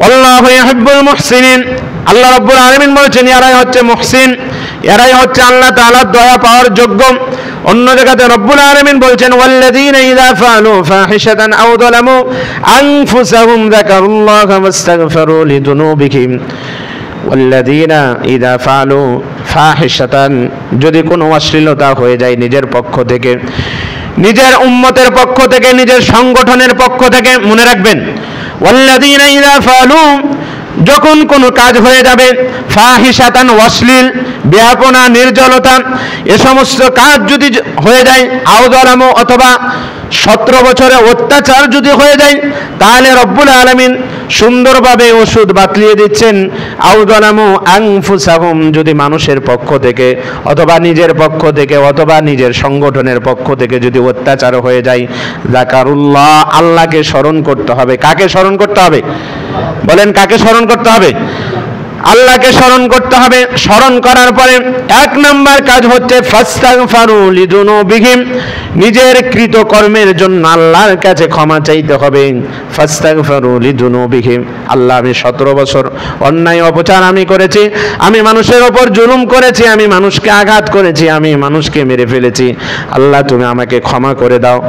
আল্লাহু ইউহিব্বুল মুহসিনিন, আল্লাহ রাব্বুল আলামিন বলেছেন এরাই হচ্ছে মুহসিন, এরাই হচ্ছে আল্লাহ তাআলার দয়া পাওয়ার যোগ্য। অন্য জায়গাতে রব্বুল আলামিন বলছেন ওয়াল্লাযীনা ইযা ফাআলু ফাহিশাতান আও যালামু আনফুসাহুম যাকারুল্লাহা ফাস্তাগফিরু লিযুনুবিহিম ওয়াল্লাযীনা ইযা ফাআলু ফাহিশাতান, যদি কোনো অশ্লীলতা হয়ে যায় নিজের পক্ষ থেকে, নিজের উম্মতের পক্ষ থেকে, নিজের সংগঠনের পক্ষ থেকে, মনে রাখবেন ওয়াল্লাযীনা ইযা ফাআলু, যখন কোনো কাজ হয়ে যাবে, ফাহিশাতান অশ্লীল, বেহাপনা, নির্জলতা, এ সমস্ত কাজ যদি হয়ে যায়, আও যালামু অথবা 17 বছরে অত্যাচার যদি হয়ে যায়, তাহলে রব্বুল আলামিন সুন্দরভাবে ওষুধ বাতলিয়ে দিচ্ছেন। আও যালামু আনফুসাহুম, যদি মানুষের পক্ষ থেকে অথবা নিজের পক্ষ থেকে অথবা নিজের সংগঠনের পক্ষ থেকে যদি অত্যাচার হয়ে যায়, যাকারুল্লাহ, আল্লাহকে স্মরণ করতে হবে। কাকে স্মরণ করতে হবে? বলেন, কাকে স্মরণ করতে হবে? আল্লাহকে স্মরণ করতে হবে। স্মরণ করার পরে 1 নম্বর কাজ হচ্ছে ফাস্তাগফিরু লিযুনুবিহিম, নিজের কৃত কর্মের জন্য আল্লাহর কাছে ক্ষমা চাইতে হবে। ফাস্তাগফিরু লিযুনুবিহিম, আল্লাহ আমি 17 বছর অন্যায় অপচার আমি করেছি, আমি মানুষের ওপর জুলুম করেছি, আমি মানুষকে আঘাত করেছি, আমি মানুষকে মেরে ফেলেছি, আল্লাহ তুমি আমাকে ক্ষমা করে দাও।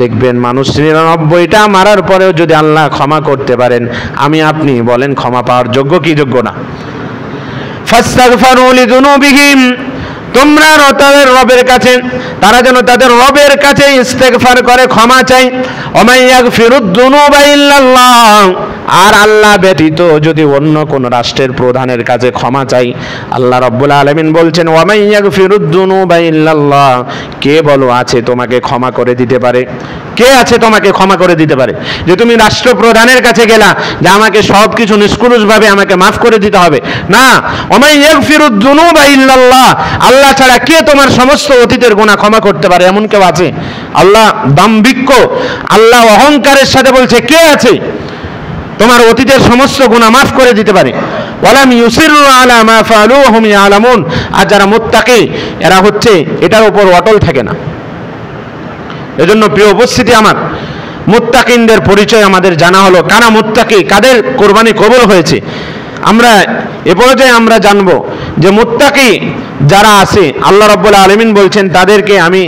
দেখবেন মানুষ 99টা মারার পরেও যদি আল্লাহ ক্ষমা করতে পারেন, আমি আপনি বলেন ক্ষমা পাওয়ার যোগ্য কি যোগ্য না? ফাস্তাগফিরু লিযুনুবিহিম, তোমরা তাদের রবের কাছে, তারা যেন তাদের রবের কাছে ইস্তেগফার করে, ক্ষমা চাই। ওমাই ইয়াগফিরুদ যুনুবা ইল্লাল্লাহ, আর আল্লাহ ব্যতীত যদি অন্য কোন রাষ্ট্রের প্রধানের কাছে ক্ষমা চাই, আল্লাহ রাব্বুল আলামিন বলছেন ওয়ামাই ইয়াগফিরুদ যুনুবা ইল্লাল্লাহ, কে বলো আছে তোমাকে ক্ষমা করে দিতে পারে? কে আছে তোমাকে ক্ষমা করে দিতে পারে? যে তুমি রাষ্ট্রপ্রধানের কাছে গেলা যে আমাকে সব কিছু নিষ্কুলুষভাবে আমাকে মাফ করে দিতে হবে, না। ওমাই ইয়াগফিরুদ যুনুবা ইল্লাল্লাহ, আল্লাহ ছাড়া কে তোমার সমস্ত অতীতের গুনাহ ক্ষমা করতে পারে? এমন কেউ আছে? আল্লাহ দাম্ভিক্য, আল্লাহ অহংকারের সাথে বলছে কে আছে তোমার অতীতের সমস্ত গুনাহ মাফ করে দিতে পারে? ওয়ালাম ইউসিরু আলা মা ফাআলু ওয়া হুম ইয়ালামুন, আর যারা মুত্তাকি এরা হচ্ছে এটার উপর অটল থাকে না। এজন্য প্রিয় উপস্থিতি আমার, মুত্তাকিনদের পরিচয় আমাদের জানা হলো। কারা মুত্তাকি, কাদের কোরবানি কবুল হয়েছে, আমরা এ পর্যায়ে আমরা জানবো যে মুত্তাকি যারা আছে আল্লাহ রাব্বুল আলামিন বলছেন তাদেরকে আমি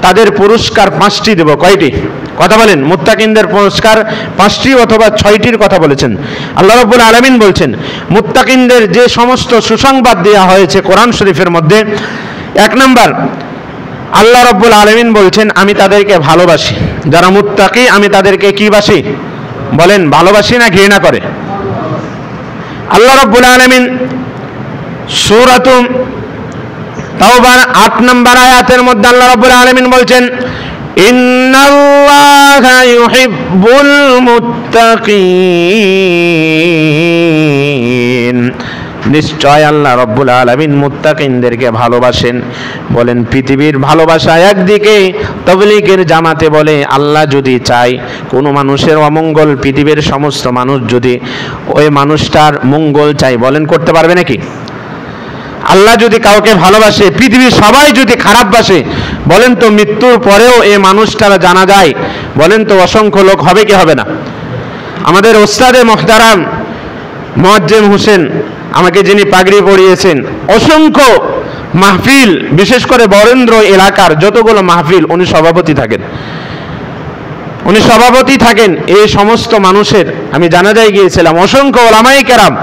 তাদের পুরস্কার 5টি দেব। কয়টি? কথা বলেন। মুত্তাকিনদের পুরস্কার 5টি অথবা 6টির কথা বলেছেন আল্লাহ রাব্বুল আলামিন। বলছেন মুত্তাকিনদের যে সমস্ত সুসংবাদ দেওয়া হয়েছে কোরআন শরীফের মধ্যে, 1 নম্বর আল্লাহ রাব্বুল আলামিন বলছেন আমি তাদেরকে ভালোবাসি। যারা মুত্তাকি আমি তাদেরকে কি বাসি? বলেন, ভালোবাসি না ঘৃণা করে? আল্লাহ রাব্বুল আলামিন সূরাতু তাওবার 8 নম্বর আয়াতের মধ্যে আল্লাহ রাব্বুল আলামিন বলছেন ইন্নাল্লাহা ইউহিব্বুল মুত্তাকিন, নিশ্চয় আল্লাহ রাব্বুল আলামিন মুত্তাকিনদেরকে ভালোবাসেন। বলেন, পৃথিবীর ভালোবাসা একদিকে, তাবলীগের জামাতে বলে আল্লাহ যদি চায় কোনো মানুষের অমঙ্গল, পৃথিবীর সমস্ত মানুষ যদি ওই মানুষটার মঙ্গল চাই, বলেন করতে পারবে নাকি? আল্লাহ যদি কাউকে ভালোবাসে, পৃথিবীর সবাই যদি খারাপ বাসে, বলেন তো মৃত্যুর পরেও এই মানুষটারা জানা যায়, বলেন তো অসংখ্য লোক হবে কি হবে না? আমাদের ওস্তাদে মুহতারাম মুয়াজ্জিম হোসেন আমাকে যিনি পাগড়ি পরিয়েছেন, অসংখ্য মাহফিল, বিশেষ করে বরেন্দ্র এলাকার যতগুলো মাহফিল উনি সভাপতি থাকেন। এই সমস্ত মানুষের আমি জানাজায় গিয়েছিলাম, অসংখ্য ওলামায়ে কেরাম।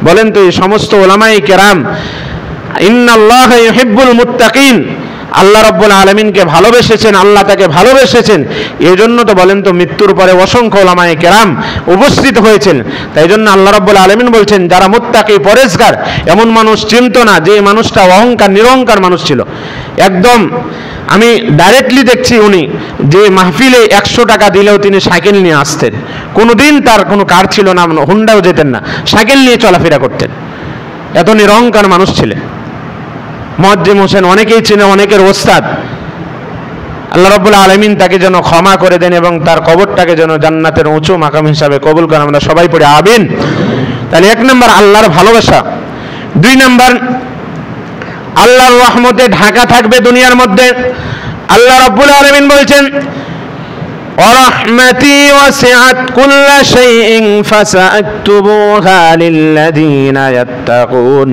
বলেন তো এই সমস্ত ওলামায়ে কেরাম, ইন্নাল্লাহা ইউহিব্বুল মুত্তাকিন, আল্লাহ রাব্বুল আলামিনকে ভালোবেসেছেন, আল্লাহ তাকে ভালোবেসেছেন। এই জন্য তো বলেন তো মৃত্যুর পরে অসংখ্য ওলামায়ে কেরাম উপস্থিত হয়েছেন। তাই জন্য আল্লাহ রাব্বুল আলামিন বলছেন, যারা মুত্তাকি পরেজগার এমন মানুষ চিনত না যে মানুষটা অহংকার নিরহংকার মানুষ ছিল। একদম আমি ডাইরেক্টলি দেখছি উনি যে মাহফিলে 100 টাকা দিলেও তিনি সাইকেল নিয়ে আসতেন। কোনোদিন তার কোনো কার ছিল না, হুন্ডাও যেতেন না, সাইকেল নিয়ে চলাফেরা করতেন। এত নিরহংকার মানুষ ছিলেন মুয়াজ্জিম হোসেন। অনেকেই চিনে, অনেকের ওস্তাদ। আল্লাহ রাব্বুল আলামিন তাকে যেন ক্ষমা করে দেন এবং তার কবরটাকে যেন জান্নাতের উঁচু মাকাম হিসাবে কবুল করেন। আমরা সবাই পড়ে আমিন। তাহলে 1 নম্বর আল্লাহর ভালোবাসা। 2 নম্বর আল্লাহর রহমতে ঢাকা থাকবে দুনিয়ার মধ্যে। আল্লাহ রাব্বুল আলামিন বলছেন, ওয়ারাহমাতি ওয়াসিআত কুল্লা শাইইন ফাসাআকতুবুহা লিল্লাযীনা ইয়াত্তাকুন।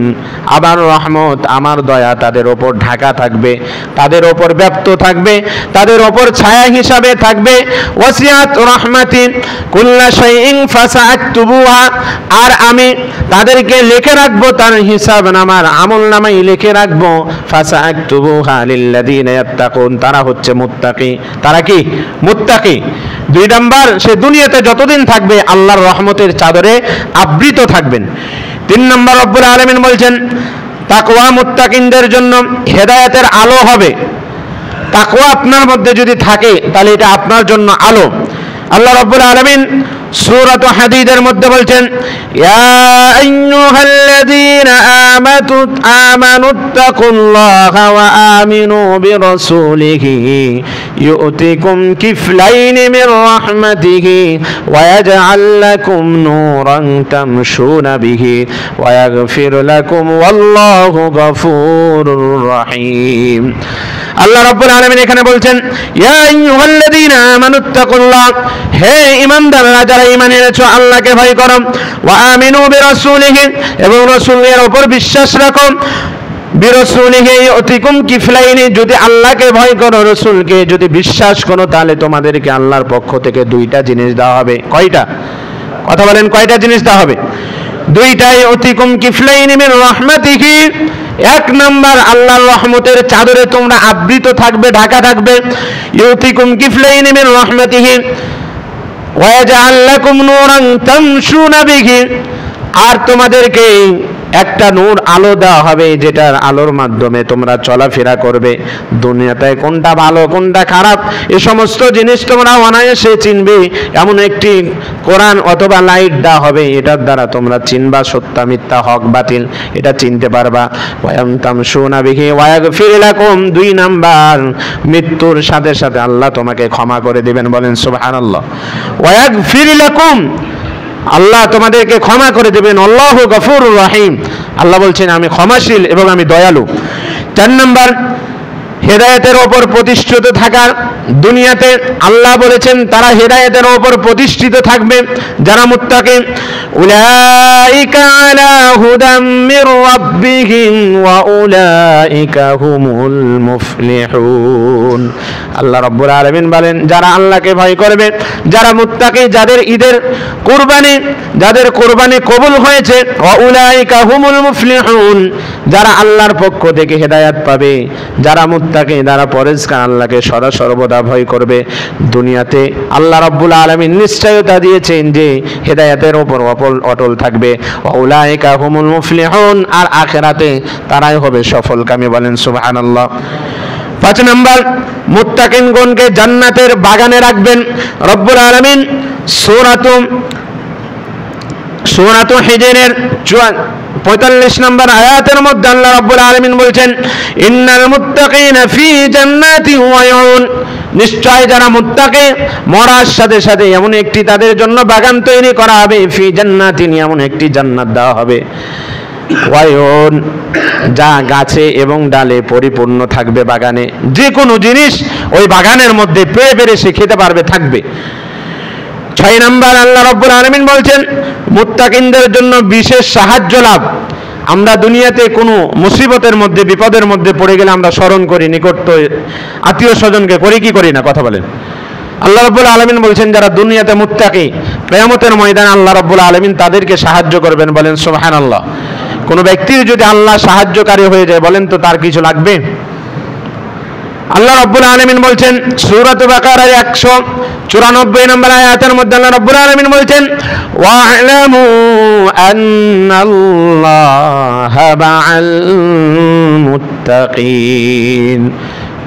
আমার রহমত, আমার দয়া তাদের ওপর ঢাকা থাকবে, তাদের ওপর ব্যাপ্ত থাকবে, তাদের ওপর ছায়া হিসাবে থাকবে। ওয়াসিআত রাহমাতি কুল্লা শাইইন ফাসাআকতুবুহা, আর আমি তাদেরকে লিখে রাখবো, তার হিসাব নামার আমল নামাই লিখে রাখবো। ফাসাআকতুবুহা লিল্লাযীনা ইয়াত্তাকুন, তারা হচ্ছে মুত্তাকি। তারা কি? মুত্তাকি। 2 নম্বর, সে দুনিয়াতে যতদিন থাকবে আল্লাহর রহমতের চাদরে আবৃত থাকবেন। 3 নম্বর রব্বুল আলামিন বলছেন, তাকওয়া মুত্তাকিনদের জন্য হেদায়েতের আলো হবে। তাকওয়া আপনার মধ্যে যদি থাকে তাহলে এটা আপনার জন্য আলো। আল্লাহ রাব্বুল আলামিন সূরাত হাদীদের মধ্যে বলছেন, ইয়া আইয়ুহাল্লাযীনা আমানুত্তাকুল্লাহা ওয়া আমিনু বিরাসূলিহি ইউতিকুম কিফলাইনি মির রাহমাতিহি ওয়া ইয়াজআল লাকুম নূরান তামশুনা বিহি ওয়া ইয়াগফির লাকুম ওয়াল্লাহু গফুরুর রহিম। আল্লাহ রাব্বুল আলামিন এখানে বলছেন, ইয়া আইয়ুহাল্লাযীনা আমানুত্তাকুল্লাহ, হে ঈমানদাররা যারা ঈমান এনেছো আল্লাহকে ভয় করো। ওয়া আমিনু বিরাসূলিহি, এবং রাসূলের উপর বিশ্বাস রাখো। বিরাসূলিহি ইউতিকুম কিফলাইনি, যদি আল্লাহকে ভয় করো, রাসূলকে যদি বিশ্বাস করো, তাহলে তোমাদেরকে আল্লাহর পক্ষ থেকে 2টা জিনিস দেওয়া হবে। কয়টা? কথা বলেন, কয়টা জিনিস দেওয়া হবে? 2টাই। ইউতিকুম কিফলাইনি মির রাহমাতিহি, 1 নম্বর আল্লাহর রহমতের চাদরে তোমরা আবৃত থাকবে, ঢাকা থাকবে। ইউতিকুম কিফলাইনি মির রাহমাতিহি ওয়া ইয়াজআল লাকুম নূরান তামশুনা বিহি, আর তোমাদেরকে একটা নূর আলো দেওয়া হবে, যেটার আলোর মাধ্যমে তোমরা চলাফেরা করবে। দুনিয়াতে কোনটা ভালো কোনটা খারাপ এই সমস্ত জিনিস তোমরা অনায়াসে চিনবে। এমন একটি কোরআন অথবা লাইট দেওয়া হবে, এটার দ্বারা তোমরা চিনবা সত্য মিথ্যা, হক বাতিল, এটা চিনতে পারবা। ওয়ায়াম তামশুনা বিহি ওয়া ইয়াগফির লাকুম, 2 নাম্বার মৃত্যুর সাথে সাথে আল্লাহ তোমাকে ক্ষমা করে দিবেন। বলেন সুবহানাল্লাহ। ওয়া ইয়াগফির লাকুম, আল্লাহ তোমাদেরকে ক্ষমা করে দেবেন। আল্লাহু গফুরুর রহিম, আল্লাহ বলছেন আমি ক্ষমাশীল এবং আমি দয়ালু। 4 নম্বর হেদায়েতের ওপর প্রতিষ্ঠিত থাকার। দুনিয়াতে আল্লাহ বলেছেন তারা হেদায়েতের ওপর প্রতিষ্ঠিত থাকবে যারা মুত্তাকি। উলাইকা আলা হুদাম মির রাব্বিহিম ওয়া উলাইকা হুমুল মুফলিহুন। আল্লাহ রাব্বুল আলামিন বলেন যারা আল্লাহকে ভয় করবে, যারা মুত্তাকি, যাদের ঈদের কুরবানি, যাদের কুরবানি কবুল হয়েছে, ওয়া উলাইকা হুমুল মুফলিহুন, যারা আল্লাহর পক্ষ থেকে হেদায়েত পাবে, যারা মুত্তাকি, যারা পরেজগার, আল্লাহকে সদা সর্বদা ভয় করবে। দুনিয়াতে আল্লাহ রাব্বুল আলামিন নিশ্চয়তা দিয়েছেন যে হেদায়েতের উপর অটল থাকবে। ওয়া উলাইকা হুমুল মুফলিহুন, আর আখিরাতে তারাই হবে সফলকামী। বলেন সুবহানাল্লাহ। 5 নম্বর মুত্তাকিনগণকে জান্নাতের বাগানে রাখবেন রব্বুল আলামিন। সূরাত হিজরের 45 নম্বর আয়াতের মধ্যে আল্লাহ রাব্বুল আলামিন বলছেন, ইন্নাল মুত্তাকিনা ফি জান্নাতিন ওয়া উয়ুন, নিশ্চয় যারা মুত্তাকি মরার সাথে সাথে এমন একটি তাদের জন্য বাগান তৈরি করা হবে। ফি জান্নাতিন, এমন একটি জান্নাত দেওয়া হবে। ওয়া উয়ুন, যা গাছে এবং ডালে পরিপূর্ণ থাকবে। বাগানে যে কোনো জিনিস ওই বাগানের মধ্যে পেরে পেরে সে খেতে পারবে, থাকবে। 6 নম্বর আল্লাহ রাব্বুল আলামিন বলছেন মুত্তাকিনদের জন্য বিশেষ সাহায্য লাভ। আমরা দুনিয়াতে কোনো মুসিবতের মধ্যে বিপদের মধ্যে পড়ে গেলে আমরা স্মরণ করি নিকট আত্মীয় স্বজনকে, করি কি করি না? কথা বলেন। আল্লাহ রাব্বুল আলামিন বলছেন যারা দুনিয়াতে মুত্তাকি, কিয়ামতের ময়দানে আল্লাহ রাব্বুল আলামিন তাদেরকে সাহায্য করবেন। বলেন সুবহানাল্লাহ। কোনো ব্যক্তির যদি আল্লাহ সাহায্যকারী হয়ে যায়, বলেন তো তার কিছু লাগবে? আল্লাহ রাব্বুল আলামিন বলছেন সূরা বাকারার 194 নম্বর আয়াতের মধ্যে আল্লাহ রাব্বুল আলামিন বলছেন ওয়া'লামু আন্নাল্লাহা মা'আল মুত্তাকিন,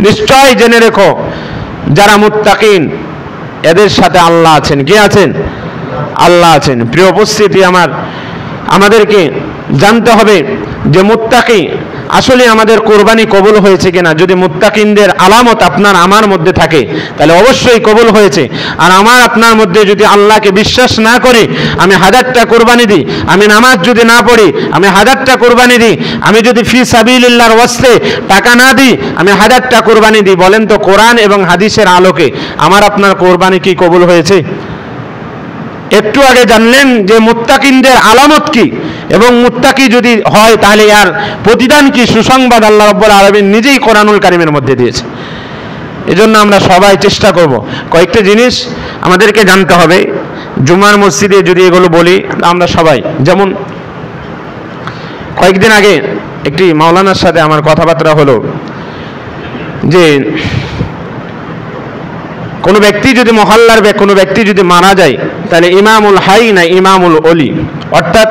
নিশ্চয় জেনে রেখো যারা মুত্তাকিন এদের সাথে আল্লাহ আছেন। কে আছেন? আল্লাহ আছেন। প্রিয় উপস্থিতি, আমাদেরকে জানতে হবে যে মুত্তাকি আসলে আমাদের কোরবানি কবুল হয়েছে কিনা। যদি মুত্তাকিনদের আলামত আপনার আমার মধ্যে থাকে তাহলে অবশ্যই কবুল হয়েছে। আর আমার আপনার মধ্যে যদি আল্লাহকে বিশ্বাস না করে আমি 1000টা কোরবানি দিই, আমি নামাজ যদি না পড়ি আমি 1000টা কোরবানি দিই, আমি যদি ফি সাবিলিল্লাহর ওয়াস্তে টাকা না দিই আমি 1000টা কোরবানি দিই, বলেন তো কোরআন এবং হাদিসের আলোকে আমার আপনার কোরবানি কি কবুল হয়েছে? একটু আগে জানলেন যে মুত্তাকিনদের আলামত কি এবং মুত্তাকি যদি হয় তাহলে আর প্রতিদান কি, সুসংবাদ আল্লাহ রাব্বুল আলামিন নিজেই কোরআনুল কারীমের মধ্যে দিয়েছে। এজন্য আমরা সবাই চেষ্টা করব কয়েকটা জিনিস আমাদেরকে জানতে হবে। জুমার মসজিদে যদি এগুলো বলি আমরা সবাই, যেমন কয়েকদিন আগে একটি মাওলানার সাথে আমার কথাবার্তা হলো যে কোনো ব্যক্তি যদি মহল্লার কোনো ব্যক্তি যদি মারা যায় তাহলে ইমামুল হাই না ইমামুল ওলি, অর্থাৎ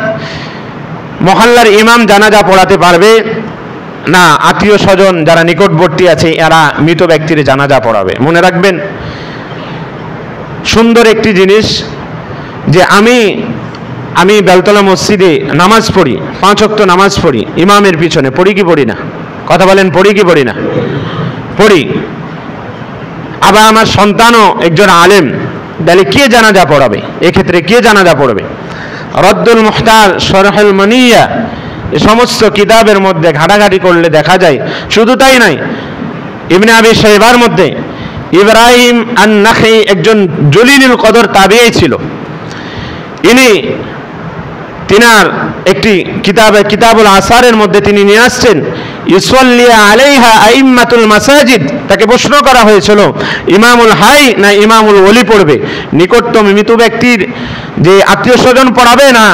মহল্লার ইমাম জানাজা পড়াতে পারবে না আত্মীয় স্বজন যারা নিকটবর্তী আছে এরা মৃত ব্যক্তির জানাজা পড়াবে। মনে রাখবেন সুন্দর একটি জিনিস যে আমি বেলতলা মসজিদে নামাজ পড়ি, 5 ওয়াক্ত নামাজ পড়ি ইমামের পিছনে, পড়ি কি পড়ি না? কথা বলেন, পড়ি কি পড়ি না? পড়ি। আবার আমার সন্তানও একজন আলেম, তাহলে কে জানাজা পড়াবে? এক্ষেত্রে কে জানাজা পড়বে? রদ্দুল মুখতার, শরহুল মানিয়া, এই সমস্ত কিতাবের মধ্যে ঘাটাঘাটি করলে দেখা যায়। শুধু তাই নয়, ইবনে আবি শাইবার মধ্যে ইব্রাহিম আন-নাখঈ একজন জলিলুল কদর তাবিঈ ছিল। তিনার একটি কিতাবুল আসারের মধ্যে তিনি নিয়ে আসছেন ইউসাল্লি আলাইহা আইম্মাতুল মাসাজিদ। তাকে প্রশ্ন করা হয়েছিল ইমামুল হাই না ইমামুল ওলি পড়বে, নিকটতম মৃত ব্যক্তির যে আত্মীয় স্বজন পড়াবে না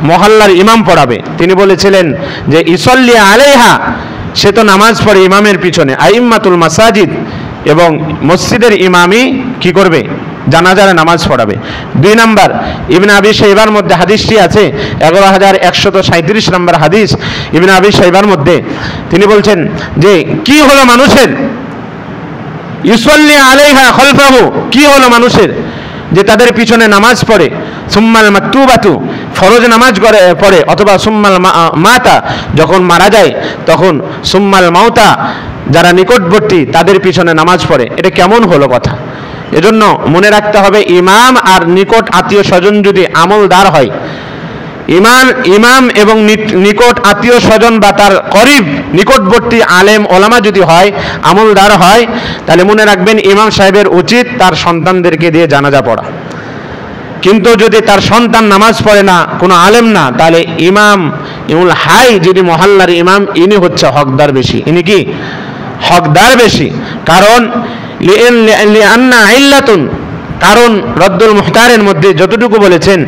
মহল্লার ইমাম পড়াবে? তিনি বলেছিলেন যে ইউসাল্লি আলাইহা, সে তো নামাজ পড়ে ইমামের পিছনে, আইম্মাতুল মাসাজিদ, এবং মসজিদের ইমামই কি করবে? জানাজার নামাজ পড়াবে। 2 নম্বর ইবনে আবি শাইবার মধ্যে হাদিসটি আছে 11137 নম্বর হাদিস ইবনে আবি শাইবার মধ্যে। তিনি বলছেন যে কি হলো মানুষের, ইউসাল্লি আলাইহা খালফাহু, কি হলো মানুষের যে তাদের পিছনে নামাজ পড়ে, সুম্মাল মাকতুবাতু, ফরজ নামাজ পড়ে, অথবা সুম্মাল মাতা, যখন মারা যায় তখন সুম্মাল মাউতা, যারা নিকটবর্তী তাদের পিছনে নামাজ পড়ে। এটা কেমন হলো কথা? এজন্য মনে রাখতে হবে ইমাম আর নিকট আত্মীয় স্বজন যদি আমলদার হয়, ইমাম এবং নিকট আত্মীয় স্বজন বা তার করিব নিকটবর্তী আলেম ওলামা যদি হয়, আমলদার হয়, তাহলে মনে রাখবেন ইমাম সাহেবের উচিত তার সন্তানদেরকে দিয়ে জানাজা পড়া। কিন্তু যদি তার সন্তান নামাজ পড়ে না, কোনো আলেম না, তাহলে ইমামুল হাই যদি মহল্লার ইমাম, ইনি হচ্ছে হকদার বেশি। ইনি কি হকদার বেশি? কারণ কারণ রদ্দুল মুখতারের মধ্যে যতটুকু বলেছেন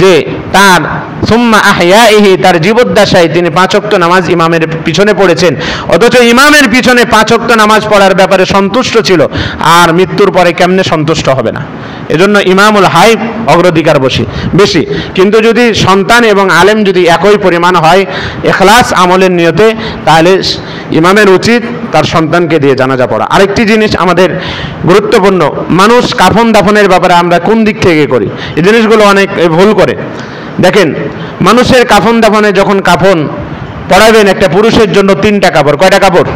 যে তার সুম্মা আহইয়াইহি, তার জীবদ্দশায় তিনি 5 ওয়াক্ত নামাজ ইমামের পিছনে পড়েছেন, অথচ ইমামের পিছনে 5 ওয়াক্ত নামাজ পড়ার ব্যাপারে সন্তুষ্ট ছিল, আর মৃত্যুর পরে কেমনে সন্তুষ্ট হবে না? এজন্য ইমামুল হাই অগ্রাধিকার বেশি। কিন্তু যদি সন্তান এবং আলেম যদি একই পরিমাণ হয় ইখলাস আমলের নিয়তে, তাহলে ইমামের উচিত তার সন্তানকে দিয়ে জানাজা পড়া। আরেকটি জিনিস আমাদের গুরুত্বপূর্ণ, মানুষ কাফন দাফনের ব্যাপারে আমরা কোন দিক থেকে করি, এই জিনিসগুলো অনেক ভুল করে। দেখেন, মানুষের কাফন দাফনে যখন কাফন পড়াবেন, একটা পুরুষের জন্য 3টা কাপড়, কয়টা কাপড়?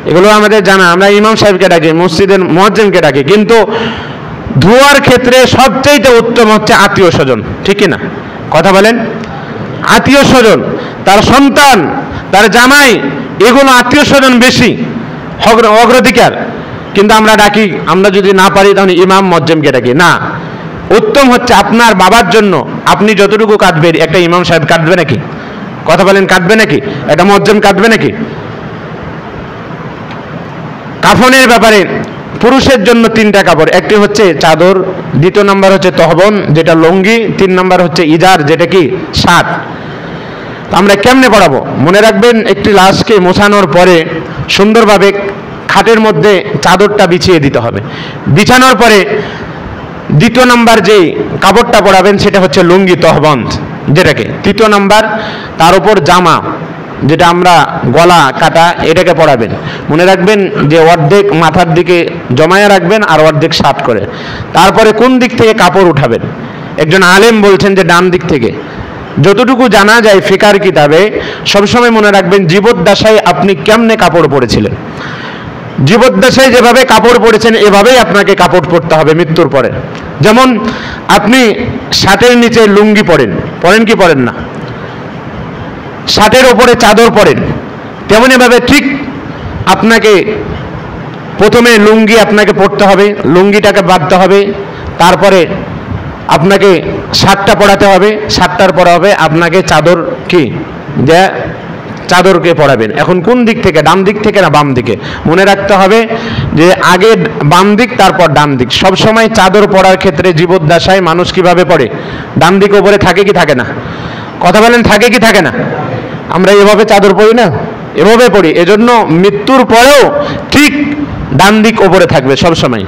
এগুলো আমাদের জানা। আমরা ইমাম সাহেবকে ডাকি, মসজিদের মুয়াজ্জিনকে ডাকি, কিন্তু ধোয়ার ক্ষেত্রে সবচেয়ে উত্তম হচ্ছে আত্মীয় স্বজন, ঠিক কিনা? কথা বলেন। আত্মীয় স্বজন, তার সন্তান, তার জামাই, এগুলো আত্মীয় স্বজন বেশি অগ্রাধিকার। কিন্তু আমরা ডাকি, আমরা যদি না পারি তাহলে ইমাম মুয়াজ্জিনকে ডাকি। না, উত্তম হচ্ছে আপনার বাবার জন্য আপনি যতটুকু কাটবেন, একটা ইমাম সাহেব কাটবে নাকি? কথা বলেন, কাটবে নাকি? একটা মুয়াজ্জিন কাটবে নাকি? কাফনের ব্যাপারে পুরুষের জন্য 3টা কাপড়, একটি হচ্ছে চাদর, দ্বিতীয় নাম্বার হচ্ছে তহবন যেটা লুঙ্গি, 3 নাম্বার হচ্ছে ইজার যেটা কি শার্ট। আমরা কেমনে পড়াবো? মনে রাখবেন, একটি লাশকে মোছানোর পরে সুন্দরভাবে খাটের মধ্যে চাদরটা বিছিয়ে দিতে হবে। বিছানোর পরে দ্বিতীয় নাম্বার যে কাপড়টা পরাবেন সেটা হচ্ছে লুঙ্গি তহবন্দ যেটাকে, তৃতীয় নাম্বার তার উপর জামা যেটা আমরা গলা কাটা এটাকে পরাবেন। মনে রাখবেন যে অর্ধেক মাথার দিকে জমায়ে রাখবেন আর অর্ধেক শার্ট করে। তারপরে কোন দিক থেকে কাপড় উঠাবেন? একজন আলেম বলছেন যে ডান দিক থেকে। যতটুকু জানা যায় ফিকার কিতাবে সবসময় মনে রাখবেন জীবদ্দশায় আপনি কেমনে কাপড় পরেছিলেন, জীবদ্দশায় যেভাবে কাপড় পরেছেন এভাবেই আপনাকে কাপড় পরতে হবে মৃত্যুর পরে। যেমন আপনি শার্টের নিচে লুঙ্গি পরেন, পরেন কি পরেন না? শার্টের ওপরে চাদর পরেন, তেমনি ভাবে ঠিক আপনাকে প্রথমে লুঙ্গি আপনাকে পরতে হবে, লুঙ্গিটাকে বাঁধতে হবে, তারপরে আপনাকে শার্টটা পরাতে হবে, শার্টটার পরা হবে আপনাকে চাদর কি যে চাদরকে পরাবেন। এখন কোন দিক থেকে, ডান দিক থেকে না বাম দিকে? মনে রাখতে হবে যে আগে বাম দিক তারপর ডান দিক। সবসময় চাদর পরার ক্ষেত্রে জীবদ্দশায় মানুষ কিভাবে পড়ে? ডান দিক ওপরে থাকে কি থাকে না? কথা বলেন, থাকে কি থাকে না? আমরা এভাবে চাদর পরি না, এভাবে পড়ি। এজন্য মৃত্যুর পরেও ঠিক ডান দিক ওপরে থাকবে সবসময়।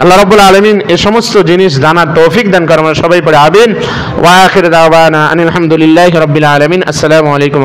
আল্লাহ রাব্বুল আলামিন এই সমস্ত জিনিস জানার তৌফিক দান করেন। আমরা সবাই পড়ে আমিন। ওয়া আখির দাওয়ানা আনিল হামদুলিল্লাহি রাব্বিল আলামিন। আসসালামু আলাইকুম।